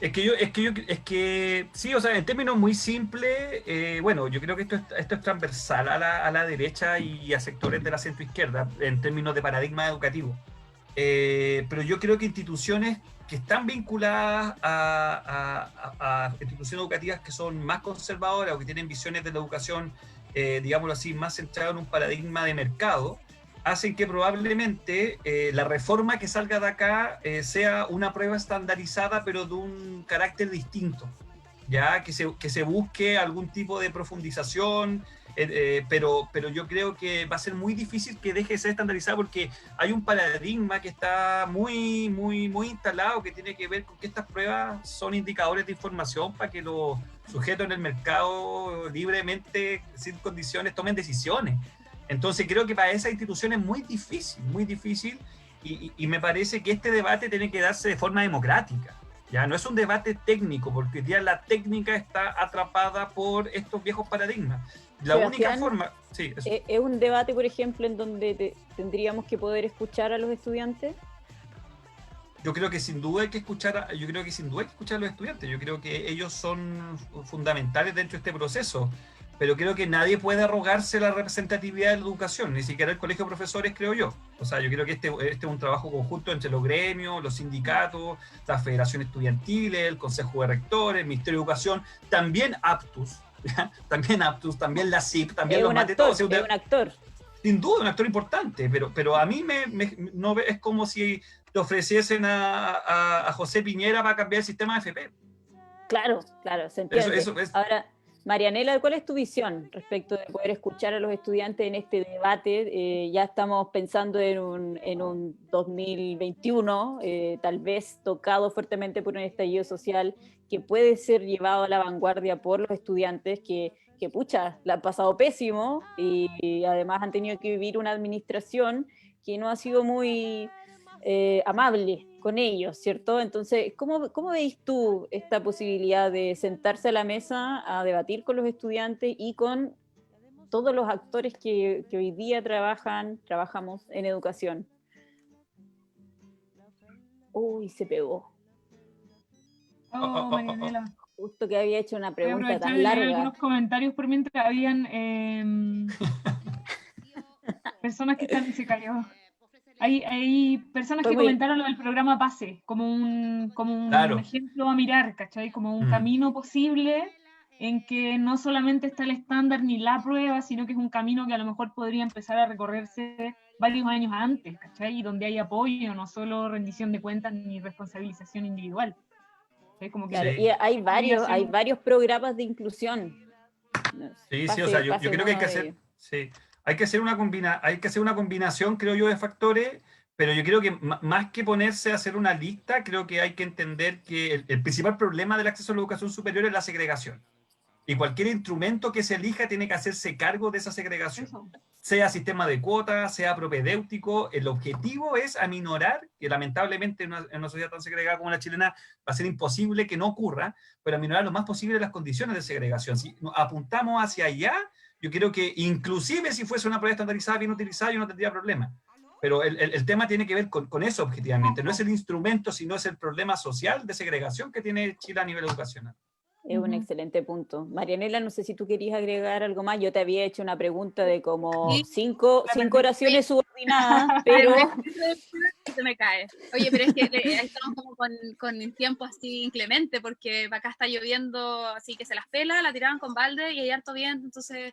Es que sí, o sea, en términos muy simples, bueno, yo creo que esto es transversal a la derecha y a sectores de la centroizquierda en términos de paradigma educativo. Pero yo creo que instituciones que están vinculadas a instituciones educativas que son más conservadoras o que tienen visiones de la educación, digámoslo así, más centradas en un paradigma de mercado, hacen que probablemente la reforma que salga de acá sea una prueba estandarizada, pero de un carácter distinto, ya que se busque algún tipo de profundización, pero yo creo que va a ser muy difícil que deje de ser estandarizado porque hay un paradigma que está muy instalado, que tiene que ver con que estas pruebas son indicadores de información para que los sujetos en el mercado libremente, sin condiciones, tomen decisiones. Entonces creo que para esas instituciones es muy difícil, y me parece que este debate tiene que darse de forma democrática. Ya no es un debate técnico, porque hoy día la técnica está atrapada por estos viejos paradigmas. La Sebastián, única forma... Sí, eso. ¿Es un debate, por ejemplo, en donde tendríamos que poder escuchar a los estudiantes? Yo creo que sin duda hay que escuchar a los estudiantes. Yo creo que ellos son fundamentales dentro de este proceso. Pero creo que nadie puede arrogarse la representatividad de la educación, ni siquiera el colegio de profesores, creo yo. O sea, yo creo que este es un trabajo conjunto entre los gremios, los sindicatos, las federaciones estudiantiles, el consejo de rectores, el Ministerio de Educación, también Aptus, ¿ya? También la CIP, también los MATE, todos. Es un actor. Sin duda, un actor importante, pero a mí no es como si te ofreciesen a José Piñera para cambiar el sistema de FP. Claro, se entiende. Eso es. Ahora, Marianela, ¿cuál es tu visión respecto de poder escuchar a los estudiantes en este debate? Ya estamos pensando en un 2021, tal vez tocado fuertemente por un estallido social que puede ser llevado a la vanguardia por los estudiantes que pucha, la han pasado pésimo y además han tenido que vivir una administración que no ha sido muy amable con ellos, ¿cierto? Entonces, ¿cómo veis tú esta posibilidad de sentarse a la mesa a debatir con los estudiantes y con todos los actores que hoy día trabajamos en educación? Uy, se pegó. Marianela. Justo que había hecho una pregunta tan Leer larga. algunos comentarios por mientras habían personas que se cayó. Hay personas que comentaron lo del programa PASE como un Claro. ejemplo a mirar, ¿cachai? Como un camino posible en que no solamente está el estándar ni la prueba, sino que es un camino que a lo mejor podría empezar a recorrerse varios años antes, ¿cachai? Y donde hay apoyo, no solo rendición de cuentas ni responsabilización individual. Como que claro, y hay varios programas de inclusión. Sí, o sea, yo creo que hay que hacer... Sí. Hay que hacer una combinación, creo yo, de factores, pero yo creo que más que ponerse a hacer una lista, creo que hay que entender que el principal problema del acceso a la educación superior es la segregación. Y cualquier instrumento que se elija tiene que hacerse cargo de esa segregación. Sea sistema de cuotas, sea propedéutico, el objetivo es aminorar, que lamentablemente en una sociedad tan segregada como la chilena va a ser imposible que no ocurra, pero aminorar lo más posible las condiciones de segregación. Si apuntamos hacia allá, yo creo que inclusive si fuese una prueba estandarizada bien utilizada, yo no tendría problema. Pero el tema tiene que ver con eso objetivamente. No es el instrumento, sino es el problema social de segregación que tiene Chile a nivel educacional. Es un excelente punto. Marianela, no sé si tú querías agregar algo más. Yo te había hecho una pregunta de como cinco oraciones subordinadas, pero... Se me cae. Oye, pero es que estamos como con el tiempo así inclemente, porque acá está lloviendo así que se las pela, la tiraban con balde y hay harto viento, entonces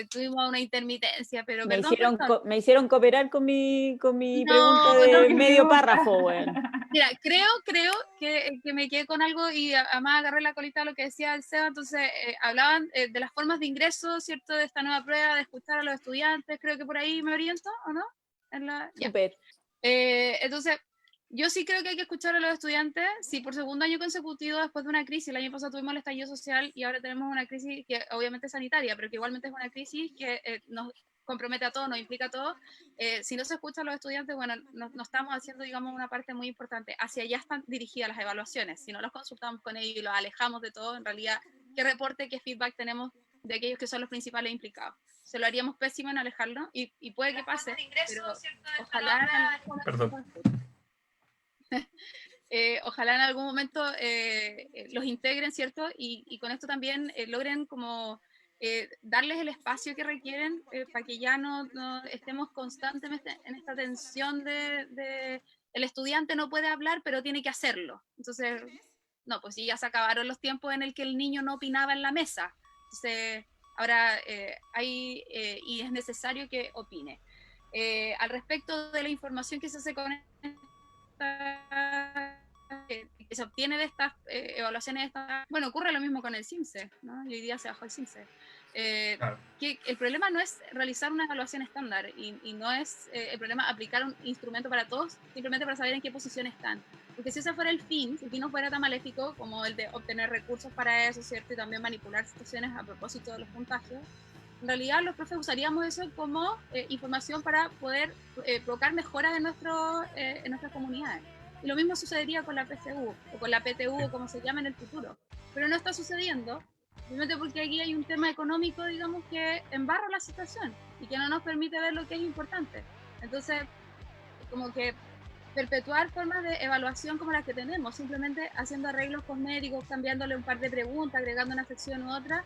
tuvimos una intermitencia, pero Me perdón, hicieron, perdón. me hicieron cooperar con mi No, pregunta de no, medio no. párrafo, weón. Mira, creo que me quedé con algo y además agarré la colita de lo que decía el Seba, entonces hablaban de las formas de ingreso, ¿cierto? De esta nueva prueba, de escuchar a los estudiantes, creo que por ahí me oriento, ¿o no? Ya. Súper. Entonces, yo sí creo que hay que escuchar a los estudiantes. Si por segundo año consecutivo, después de una crisis, el año pasado tuvimos el estallido social y ahora tenemos una crisis que obviamente es sanitaria, pero que igualmente es una crisis que nos compromete a todos, nos implica a todos. Si no se escucha a los estudiantes, bueno, no estamos haciendo, digamos, una parte muy importante. Hacia allá están dirigidas las evaluaciones. Si no los consultamos con ellos y los alejamos de todo, en realidad, ¿qué reporte, qué feedback tenemos de aquellos que son los principales implicados? Se lo haríamos pésimo en alejarlo y puede que pase, pero ojalá... Perdón. Ojalá en algún momento los integren, ¿cierto? Y con esto también logren como darles el espacio que requieren para que ya no estemos constantemente en esta tensión de el estudiante no puede hablar, pero tiene que hacerlo. Entonces, no, pues sí, ya se acabaron los tiempos en el que el niño no opinaba en la mesa. Entonces, ahora y es necesario que opine. Al respecto de la información que se hace con que se obtiene de estas evaluaciones, bueno, ocurre lo mismo con el CIMSE, ¿no? Y hoy día se bajó el CIMSE. Claro. Que el problema no es realizar una evaluación estándar y no es el problema aplicar un instrumento para todos, simplemente para saber en qué posición están. Porque si ese fuera el fin, si el fin no fuera tan maléfico como el de obtener recursos para eso, ¿cierto? Y también manipular situaciones a propósito de los contagios, en realidad los profes usaríamos eso como información para poder provocar mejoras en nuestras comunidades. Y lo mismo sucedería con la PCU o con la PTU o como se llama en el futuro. Pero no está sucediendo, simplemente porque aquí hay un tema económico, digamos, que embarra la situación y que no nos permite ver lo que es importante. Entonces, como que perpetuar formas de evaluación como las que tenemos, simplemente haciendo arreglos cosméticos, cambiándole un par de preguntas, agregando una sección u otra,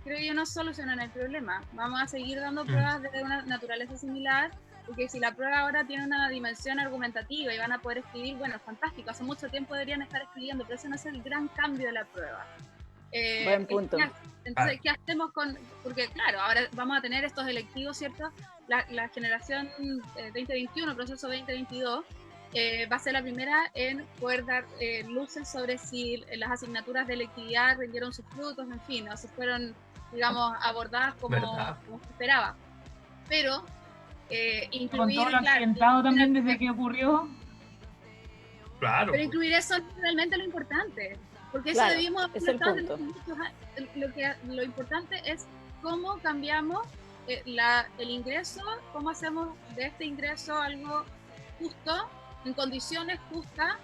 creo que no solucionan el problema. Vamos a seguir dando pruebas de una naturaleza similar, porque si la prueba ahora tiene una dimensión argumentativa y van a poder escribir, bueno, fantástico, hace mucho tiempo deberían estar escribiendo, pero ese no es el gran cambio de la prueba. Buen punto. Entonces, ¿qué hacemos con...? Porque, claro, ahora vamos a tener estos electivos, ¿cierto? La generación 2021, proceso 2022, va a ser la primera en poder dar luces sobre si las asignaturas de electividad rindieron sus frutos, en fin, o si fueron, digamos, abordadas como se esperaba. Pero incluir... Con todo lo accidentado también desde que ocurrió. Claro. Pero incluir eso es realmente lo importante. Porque eso Claro, debimos... es el punto. Lo importante es cómo cambiamos el ingreso, cómo hacemos de este ingreso algo justo, en condiciones justas,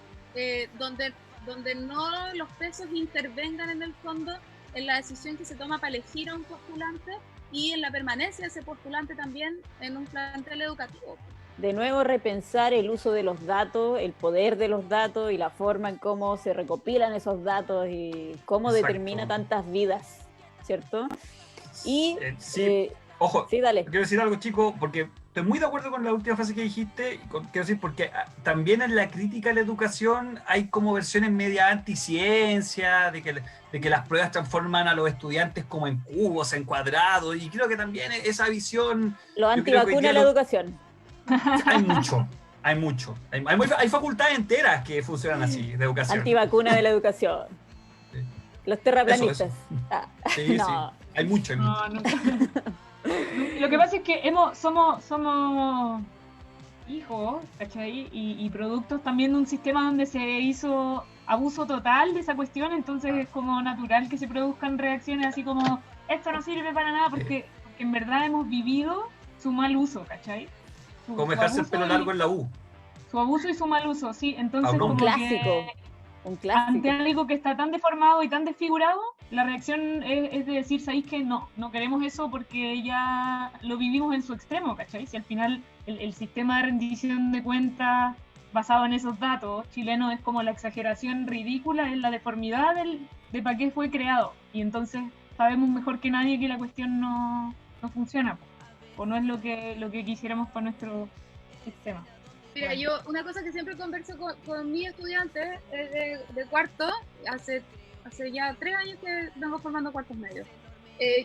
donde no los pesos intervengan en el fondo en la decisión que se toma para elegir a un postulante y en la permanencia de ese postulante también en un plantel educativo. De nuevo, repensar el uso de los datos, el poder de los datos y la forma en cómo se recopilan esos datos y cómo determina tantas vidas, ¿cierto? Y sí, ojo, sí, dale. Quiero decir algo, chico, porque estoy muy de acuerdo con la última frase que dijiste. Quiero decir, porque también en la crítica a la educación hay como versiones media anticiencia, de que las pruebas transforman a los estudiantes como en cubos, en cuadrados, y creo que también esa visión... Lo antivacuna de la educación. Hay mucho. Hay facultades enteras que funcionan así, de educación. Antivacuna de la educación. Sí. Los terraplanistas. Eso. Ah, sí, no. sí. Hay mucho. No. Lo que pasa es que somos hijos, ¿cachai? Y productos también de un sistema donde se hizo abuso total de esa cuestión, entonces es como natural que se produzcan reacciones así como esto no sirve para nada porque en verdad hemos vivido su mal uso, ¿cachai? Como dejarse el pelo largo en la U. Su abuso y su mal uso, sí. Entonces, un clásico. Un clásico. Ante algo que está tan deformado y tan desfigurado, la reacción es de decir, ¿sabéis que no queremos eso porque ya lo vivimos en su extremo, ¿cachai? Si al final el sistema de rendición de cuentas basado en esos datos chileno es como la exageración ridícula, es la deformidad de para qué fue creado. Y entonces sabemos mejor que nadie que la cuestión no funciona, o no es lo que quisiéramos para nuestro sistema. Mira, yo una cosa que siempre converso con mis estudiantes de cuarto, hace ya 3 años que vengo formando cuartos medios.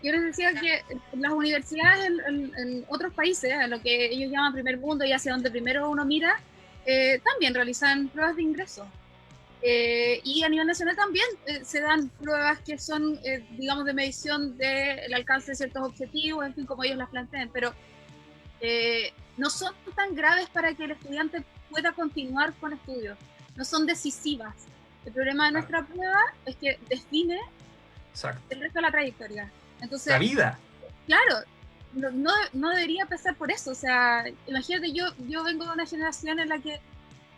Yo les decía que las universidades en otros países, en lo que ellos llaman primer mundo y hacia donde primero uno mira, también realizan pruebas de ingreso. Y a nivel nacional también se dan pruebas que son, digamos, de medición del alcance de ciertos objetivos, en fin, como ellos las plantean, pero no son tan graves para que el estudiante pueda continuar con estudios, no son decisivas. El problema de nuestra prueba es que define el resto de la trayectoria. Entonces, la vida. Claro, no debería empezar por eso. O sea, imagínate, yo vengo de una generación en la que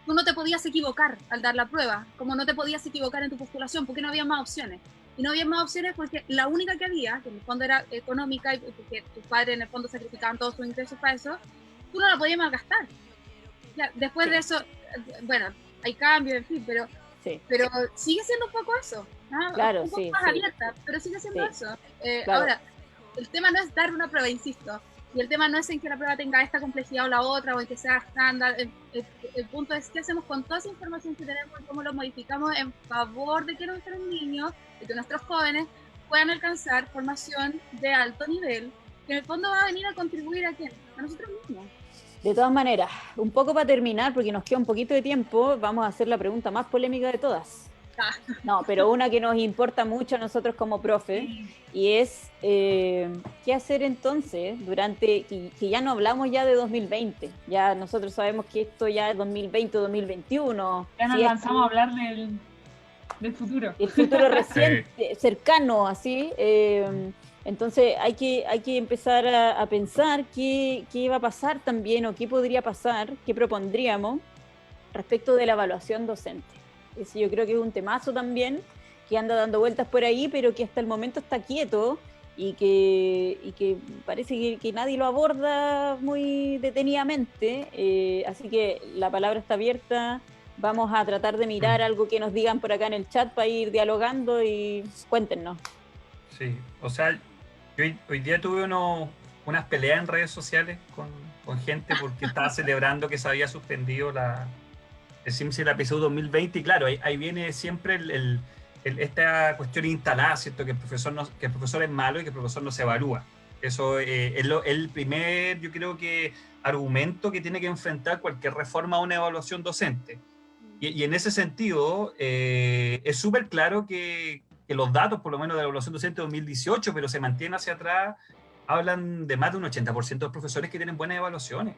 tú no te podías equivocar al dar la prueba, como no te podías equivocar en tu postulación, porque no había más opciones. Y no había más opciones porque la única que había, que en el fondo era económica, y porque tus padres en el fondo sacrificaban todos sus ingresos para eso, tú no la podías malgastar. Ya, después de eso, bueno, hay cambios, en fin, pero sigue siendo un poco eso, ¿no? Claro, un poco más abierta, pero sigue siendo eso. Claro. Ahora, el tema no es dar una prueba, insisto, y el tema no es en que la prueba tenga esta complejidad o la otra, o en que sea estándar. El punto es qué hacemos con toda esa información que tenemos y cómo lo modificamos en favor de que nuestros niños, de que nuestros jóvenes puedan alcanzar formación de alto nivel, que en el fondo va a venir a contribuir a quién, a nosotros mismos. De todas maneras, un poco para terminar, porque nos queda un poquito de tiempo, vamos a hacer la pregunta más polémica de todas. No, pero una que nos importa mucho a nosotros como profe, y es qué hacer entonces durante, que ya no hablamos ya de 2020, ya nosotros sabemos que esto ya es 2020, 2021. Ya nos lanzamos a hablar del futuro. El futuro reciente, cercano, así. Entonces hay que empezar a pensar qué va a pasar también, o qué podría pasar, qué propondríamos respecto de la evaluación docente. Ese yo creo que es un temazo también, que anda dando vueltas por ahí, pero que hasta el momento está quieto y que parece que nadie lo aborda muy detenidamente. Así que la palabra está abierta. Vamos a tratar de mirar algo que nos digan por acá en el chat para ir dialogando y cuéntenos. Sí, o sea, yo hoy día tuve unas peleas en redes sociales con gente porque estaba celebrando que se había suspendido el episodio 2020, y claro, ahí viene siempre esta cuestión instalada, ¿cierto? Que el profesor es malo y que el profesor no se evalúa. Eso es el primer, yo creo que, argumento que tiene que enfrentar cualquier reforma a una evaluación docente. Y en ese sentido, es súper claro que los datos, por lo menos de la evaluación docente 2018, pero se mantienen hacia atrás, hablan de más de un 80% de profesores que tienen buenas evaluaciones,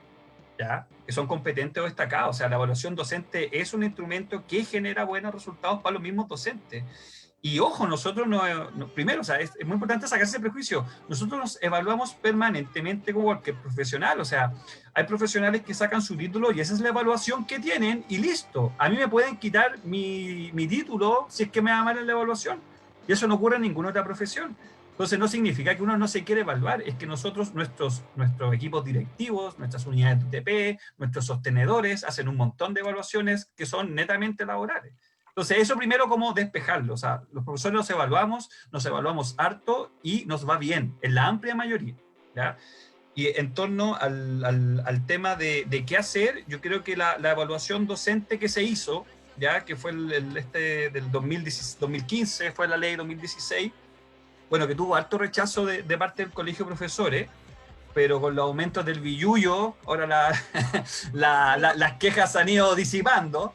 ¿ya? Que son competentes o destacados. O sea, la evaluación docente es un instrumento que genera buenos resultados para los mismos docentes. Y ojo, nosotros primero, o sea, es muy importante sacarse ese prejuicio. Nosotros nos evaluamos permanentemente como cualquier profesional. O sea, hay profesionales que sacan su título y esa es la evaluación que tienen y listo. A mí me pueden quitar mi título si es que me va mal en la evaluación. Y eso no ocurre en ninguna otra profesión. Entonces no significa que uno no se quiere evaluar, es que nosotros, nuestros equipos directivos, nuestras unidades de UTP, nuestros sostenedores, hacen un montón de evaluaciones que son netamente laborales. Entonces eso primero como despejarlo, o sea, los profesores nos evaluamos harto y nos va bien, en la amplia mayoría, ¿ya? Y en torno al tema de qué hacer, yo creo que la evaluación docente que se hizo, ya que fue del 2015, fue la ley 2016, bueno, que tuvo alto rechazo de parte del colegio de profesores, pero con los aumentos del billuyo, ahora las quejas se han ido disipando.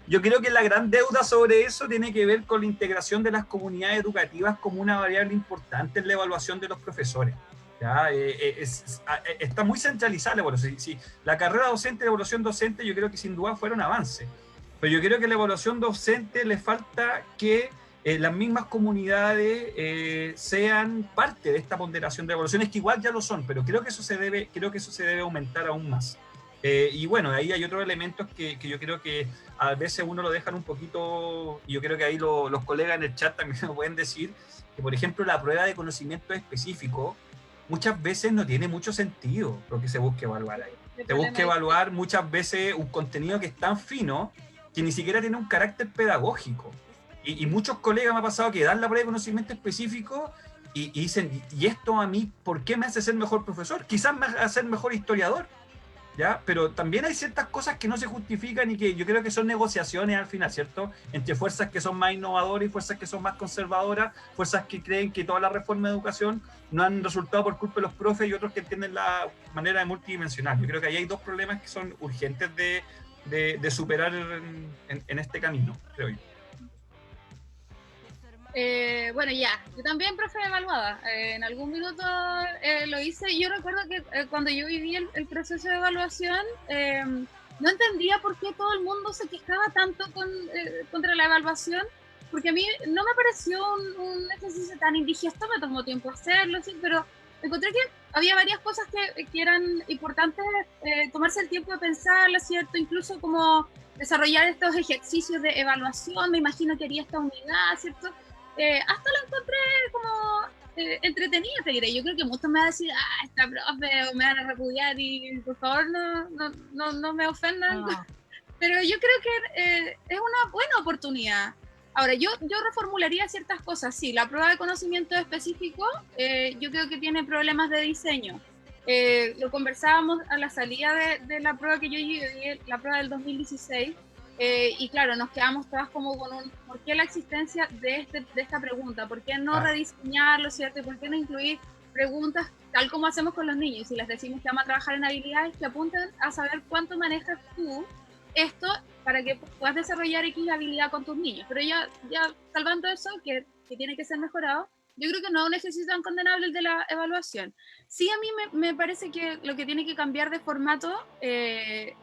Yo creo que la gran deuda sobre eso tiene que ver con la integración de las comunidades educativas como una variable importante en la evaluación de los profesores. ¿Ya? Está muy centralizada. Bueno, si la carrera docente y la evaluación docente yo creo que sin duda fueron avances, pero yo creo que la evaluación docente le falta que las mismas comunidades sean parte de esta ponderación de evaluaciones, que igual ya lo son, pero creo que eso se debe aumentar aún más. Y bueno, ahí hay otros elementos que yo creo que a veces uno lo dejan un poquito, y yo creo que ahí los colegas en el chat también me pueden decir, que por ejemplo la prueba de conocimiento específico muchas veces no tiene mucho sentido lo que se busca evaluar ahí. Se busca evaluar muchas veces un contenido que es tan fino que ni siquiera tiene un carácter pedagógico. Y muchos colegas me ha pasado que dan la prueba de conocimiento específico y dicen, ¿y esto a mí por qué me hace ser mejor profesor? Quizás me hace ser mejor historiador. ¿ya? Pero también hay ciertas cosas que no se justifican y que yo creo que son negociaciones al final, ¿cierto? Entre fuerzas que son más innovadoras y fuerzas que son más conservadoras, fuerzas que creen que toda la reforma de educación no han resultado por culpa de los profes y otros que entienden la manera de multidimensional. Yo creo que ahí hay dos problemas que son urgentes de superar en este camino, creo yo. Bueno, ya, yo también profe evaluada. En algún minuto lo hice. Yo recuerdo que cuando yo viví el proceso de evaluación, no entendía por qué todo el mundo se quejaba tanto contra la evaluación, porque a mí no me pareció un ejercicio tan indigesto, me tomó tiempo hacerlo, sí, pero encontré que había varias cosas que eran importantes tomarse el tiempo de pensarlo, ¿cierto? Incluso como desarrollar estos ejercicios de evaluación, me imagino que haría esta unidad, ¿cierto? Hasta lo encontré como entretenida, te diré. Yo creo que muchos me van a decir, esta profe, o me van a repudiar y por favor no me ofendan. No. Pero yo creo que es una buena oportunidad. Ahora, yo reformularía ciertas cosas. Sí, la prueba de conocimiento específico, yo creo que tiene problemas de diseño. Lo conversábamos a la salida de la prueba que yo llevé, la prueba del 2016. Y claro, nos quedamos todas como con ¿por qué la existencia de esta pregunta? ¿Por qué no rediseñarlo, cierto? ¿Y por qué no incluir preguntas tal como hacemos con los niños? Si les decimos que vamos a trabajar en habilidades, que apunten a saber cuánto manejas tú esto para que puedas desarrollar X habilidad con tus niños. Pero ya salvando eso, que tiene que ser mejorado, yo creo que no es un ejercicio tan condenable el de la evaluación. Sí, a mí me parece que lo que tiene que cambiar de formato,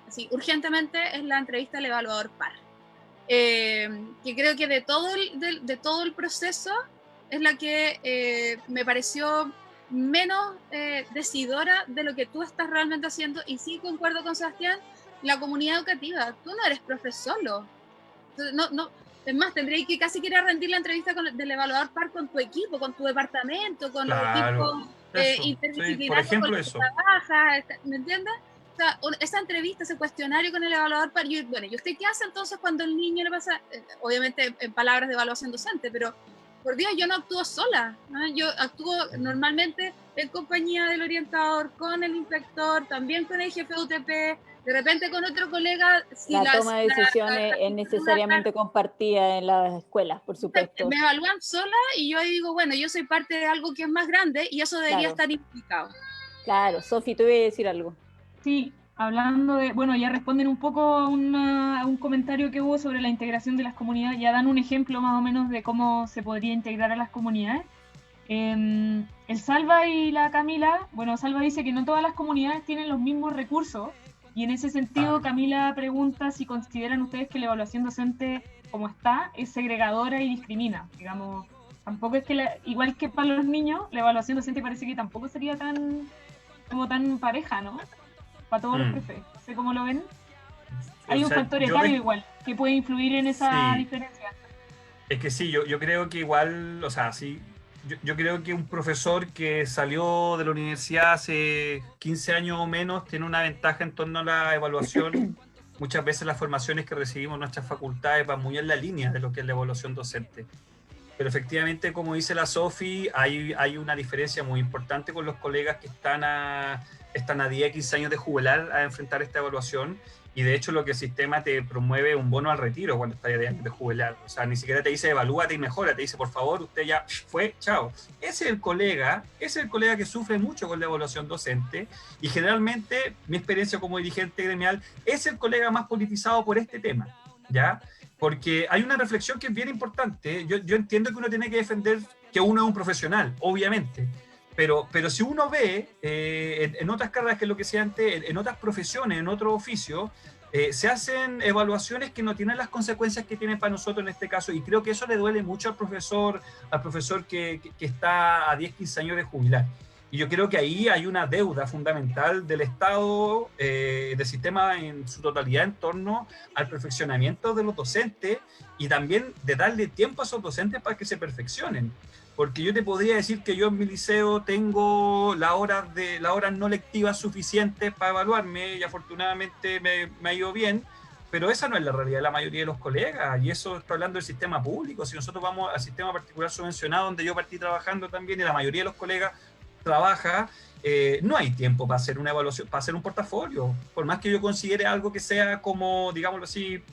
sí, urgentemente, es la entrevista al evaluador par. Que creo que de todo el proceso es la que me pareció menos decidora de lo que tú estás realmente haciendo. Y sí, concuerdo con Sebastián, la comunidad educativa, tú no eres profesor solo. No, es más, tendréis que casi querer rendir la entrevista del evaluador par con tu equipo, con tu departamento, con los equipos interdisciplinarios con los que trabajas, ¿me entiendes? O sea, esa entrevista, ese cuestionario con el evaluador par, ¿y usted qué hace entonces cuando el niño le pasa? Obviamente en palabras de evaluación docente, pero por Dios, yo no actúo sola, ¿no? Yo actúo normalmente en compañía del orientador, con el inspector, también con el jefe de UTP, de repente con otro colega. Si la toma de decisiones es necesariamente compartida en las escuelas, por supuesto. Me evalúan sola y yo digo, bueno, yo soy parte de algo que es más grande y eso debería estar implicado. Claro, Sofi, tú ibas a decir algo. Sí, hablando de, bueno, ya responden un poco a un comentario que hubo sobre la integración de las comunidades, ya dan un ejemplo más o menos de cómo se podría integrar a las comunidades. El Salva y la Camila, bueno, Salva dice que no todas las comunidades tienen los mismos recursos. Y en ese sentido, Camila pregunta si consideran ustedes que la evaluación docente, como está, es segregadora y discrimina. Digamos, tampoco es que, igual que para los niños, la evaluación docente parece que tampoco sería tan pareja, ¿no? Para todos los profes. No sé cómo lo ven. Hay un factor etario igual, que puede influir en esa diferencia. Es que sí, yo creo que igual, o sea, sí. Yo creo que un profesor que salió de la universidad hace 15 años o menos tiene una ventaja en torno a la evaluación. Muchas veces las formaciones que recibimos en nuestras facultades van muy en la línea de lo que es la evaluación docente. Pero efectivamente, como dice la Sofi, hay una diferencia muy importante con los colegas que están a 10, 15 años de jubilar a enfrentar esta evaluación. Y de hecho lo que el sistema te promueve un bono al retiro cuando estás de jubilar. O sea, ni siquiera te dice evalúate y mejora, te dice por favor, usted ya fue, chao. Ese es el colega que sufre mucho con la evaluación docente y generalmente mi experiencia como dirigente gremial es el colega más politizado por este tema, ¿ya? Porque hay una reflexión que es bien importante. Yo entiendo que uno tiene que defender que uno es un profesional, obviamente. Pero si uno ve en otras carreras, que es lo que decía antes, en otras profesiones, en otro oficio, se hacen evaluaciones que no tienen las consecuencias que tienen para nosotros en este caso, y creo que eso le duele mucho al profesor que está a 10, 15 años de jubilar. Y yo creo que ahí hay una deuda fundamental del Estado, del sistema en su totalidad en torno al perfeccionamiento de los docentes y también de darle tiempo a esos docentes para que se perfeccionen. Porque yo te podría decir que yo en mi liceo tengo las horas no lectivas suficientes para evaluarme y afortunadamente me ha ido bien, pero esa no es la realidad de la mayoría de los colegas, y eso está hablando del sistema público. Si nosotros vamos al sistema particular subvencionado, donde yo partí trabajando también, y la mayoría de los colegas trabaja, no hay tiempo para hacer una evaluación, para hacer un portafolio, por más que yo considere algo que sea como, digámoslo así,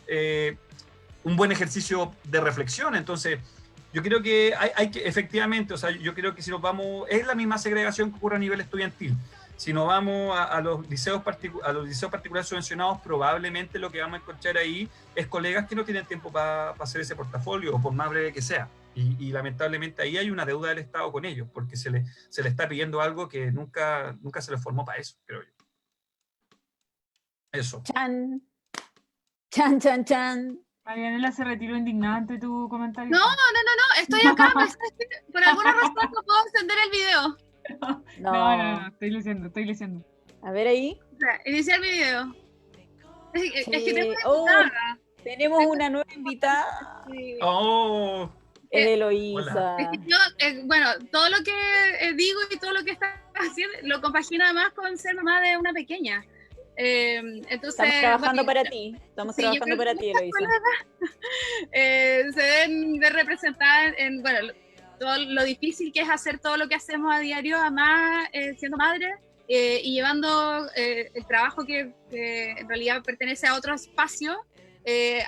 un buen ejercicio de reflexión. Entonces, yo creo que hay que, efectivamente, o sea, yo creo que si nos vamos, es la misma segregación que ocurre a nivel estudiantil. Si nos vamos a los liceos particulares subvencionados, probablemente lo que vamos a encontrar ahí es colegas que no tienen tiempo para hacer ese portafolio, o por más breve que sea. Y lamentablemente ahí hay una deuda del Estado con ellos, porque se le está pidiendo algo que nunca se les formó para eso, creo yo. Eso. Chan, chan, chan, chan. Marianela se retiró indignada ante tu comentario. No, estoy acá, pero por alguna razón no puedo encender el video. No, estoy leyendo. A ver ahí. O sea, iniciar mi video. Es que tengo tenemos una nueva invitada. Sí. ¡Oh! Es Eloísa. Es que yo, bueno, todo lo que digo y todo lo que está haciendo lo compagina además con ser mamá de una pequeña. Entonces, Estamos trabajando bueno, para ti. Estamos sí, trabajando para ti, Eloísa. Se deben de representar en, bueno, todo lo difícil que es hacer todo lo que hacemos a diario, además siendo madre y llevando el trabajo que en realidad pertenece a otro espacio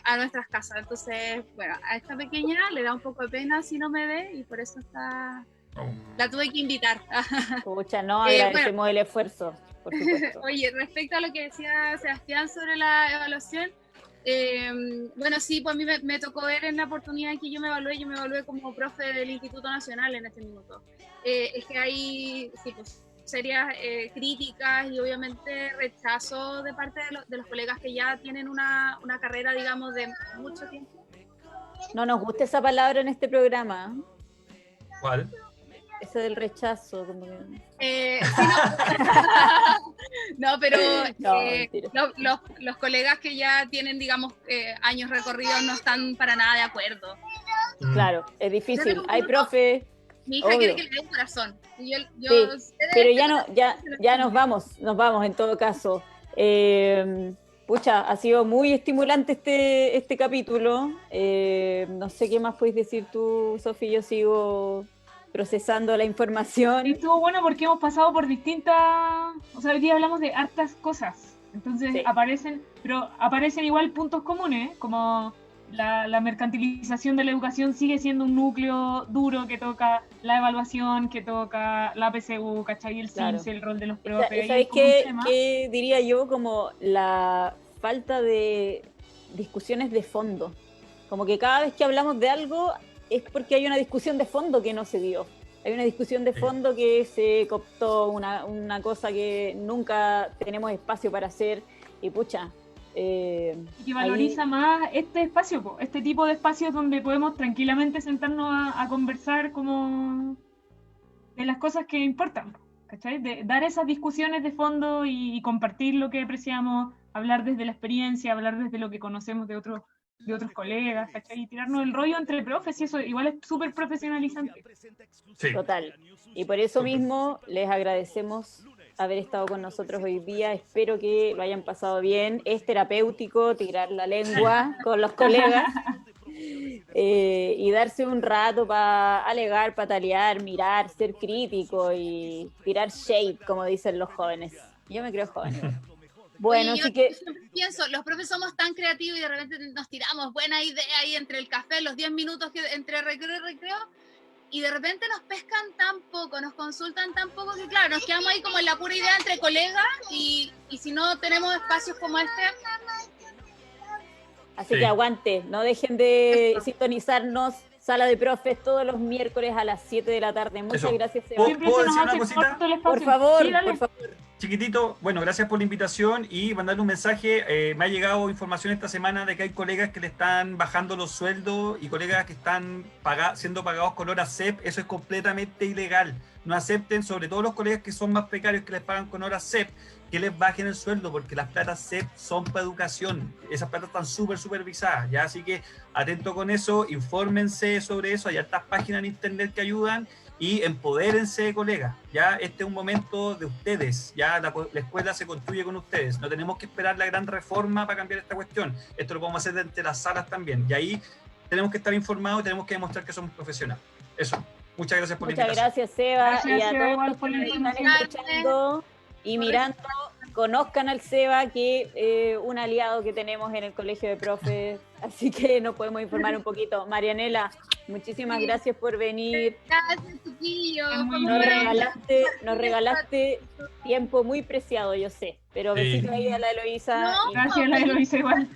a nuestras casas. Entonces, bueno, a esta pequeña le da un poco de pena si no me ve y por eso la tuve que invitar. Pucha, no, agradecemos el esfuerzo, por supuesto. Oye, respecto a lo que decía Sebastián sobre la evaluación, bueno, sí, pues a mí me tocó ver en la oportunidad en que yo me evalué como profe del Instituto Nacional en este minuto. Es que hay, sí, pues, serias críticas y obviamente rechazo de parte de los colegas que ya tienen una carrera, digamos, de mucho tiempo. No nos gusta esa palabra en este programa. ¿Cuál? Ese del rechazo. Como que... Sí, no, pero los colegas que ya tienen, digamos, años recorridos no están para nada de acuerdo. Claro, es difícil. Hay profe. Mi hija quiere que le dé un corazón. Y yo sí, pero ya nos vamos en todo caso. Pucha, ha sido muy estimulante este capítulo. No sé qué más puedes decir tú, Sofi. Yo sigo procesando la información. Y estuvo bueno porque hemos pasado por distintas... O sea, hoy día hablamos de hartas cosas. Entonces sí. aparecen igual puntos comunes, como la mercantilización de la educación sigue siendo un núcleo duro que toca la evaluación, que toca la PSU, ¿cachai? El CIMSE, el rol de los profes. ¿Sabes qué diría yo? Como la falta de discusiones de fondo. Como que cada vez que hablamos de algo es porque hay una discusión de fondo que no se dio. Hay una discusión de fondo que se cooptó, una cosa que nunca tenemos espacio para hacer. Y pucha... y que valoriza más este espacio, este tipo de espacios donde podemos tranquilamente sentarnos a conversar como de las cosas que importan, ¿cachai? De dar esas discusiones de fondo y compartir lo que apreciamos, hablar desde la experiencia, hablar desde lo que conocemos de otros colegas, ¿cachai? Y tirarnos el rollo entre profes, y eso igual es súper profesionalizante. Sí. Total. Y por eso mismo les agradecemos haber estado con nosotros hoy día. Espero que lo hayan pasado bien. Es terapéutico tirar la lengua con los colegas y darse un rato para alegar, patalear, mirar, ser crítico y tirar shade, como dicen los jóvenes. Yo me creo joven. Bueno, yo así que... pienso, los profes somos tan creativos y de repente nos tiramos buena idea ahí entre el café, los 10 minutos que entre recreo y recreo, y de repente nos pescan tan poco, nos consultan tan poco que claro, nos quedamos ahí como en la pura idea entre colegas y si no tenemos espacios como este. Así que aguante, no dejen de sintonizarnos, Sala de Profes, todos los miércoles a las 7 de la tarde. Muchas gracias, Sebastián. ¿Puedo decir una cosita? Por favor, sí, por favor. Chiquitito, bueno, gracias por la invitación y mandarle un mensaje. Me ha llegado información esta semana de que hay colegas que le están bajando los sueldos y colegas que están siendo pagados con horas CEP. Eso es completamente ilegal. No acepten, sobre todo los colegas que son más precarios que les pagan con horas CEP, que les bajen el sueldo, porque las platas CEP son para educación. Esas platas están súper supervisadas, ¿ya? Así que atento con eso, infórmense sobre eso. Hay hartas páginas en internet que ayudan. Y empodérense, colegas, ya este es un momento de ustedes, ya la escuela se construye con ustedes, no tenemos que esperar la gran reforma para cambiar esta cuestión, esto lo podemos hacer desde las salas también, y ahí tenemos que estar informados y tenemos que demostrar que somos profesionales, eso. Muchas gracias por la Muchas invitación. gracias, Seba, Gracias, y a Seba, todos igual los por que la nos están información. escuchando y mirando. Conozcan al Seba, que un aliado que tenemos en el Colegio de Profes, así que nos podemos informar un poquito. Marianela, muchísimas Sí. gracias por venir. Gracias, chiquillos. Es muy Fue bien. Nos regalaste tiempo muy preciado, yo sé. Pero Sí. besitos ahí a la Eloísa. No, y- Gracias, la Eloísa igual.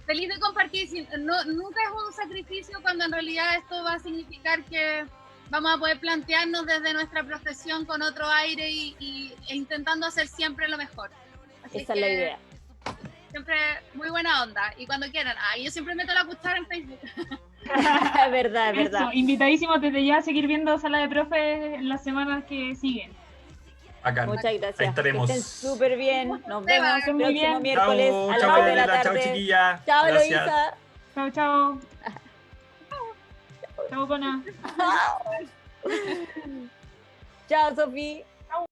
Feliz de compartir. Nunca es un sacrificio cuando en realidad esto va a significar que vamos a poder plantearnos desde nuestra profesión con otro aire e intentando hacer siempre lo mejor. Así Esa es la que idea. Siempre muy buena onda. Y cuando quieran, yo siempre meto la cuchara en Facebook. Es verdad, es verdad. Eso, invitadísimos desde ya a seguir viendo Sala de Profes en las semanas que siguen. Bacán. Muchas gracias. Ahí estaremos. Que estén súper bien. Nos Seba, vemos que el muy próximo bien. miércoles Chao, a chao las 2 de la Marianela, chao tarde. chiquilla. Chao, Gracias. Eloísa. Chao, chao. Chao, Cona. Chao, Sofía.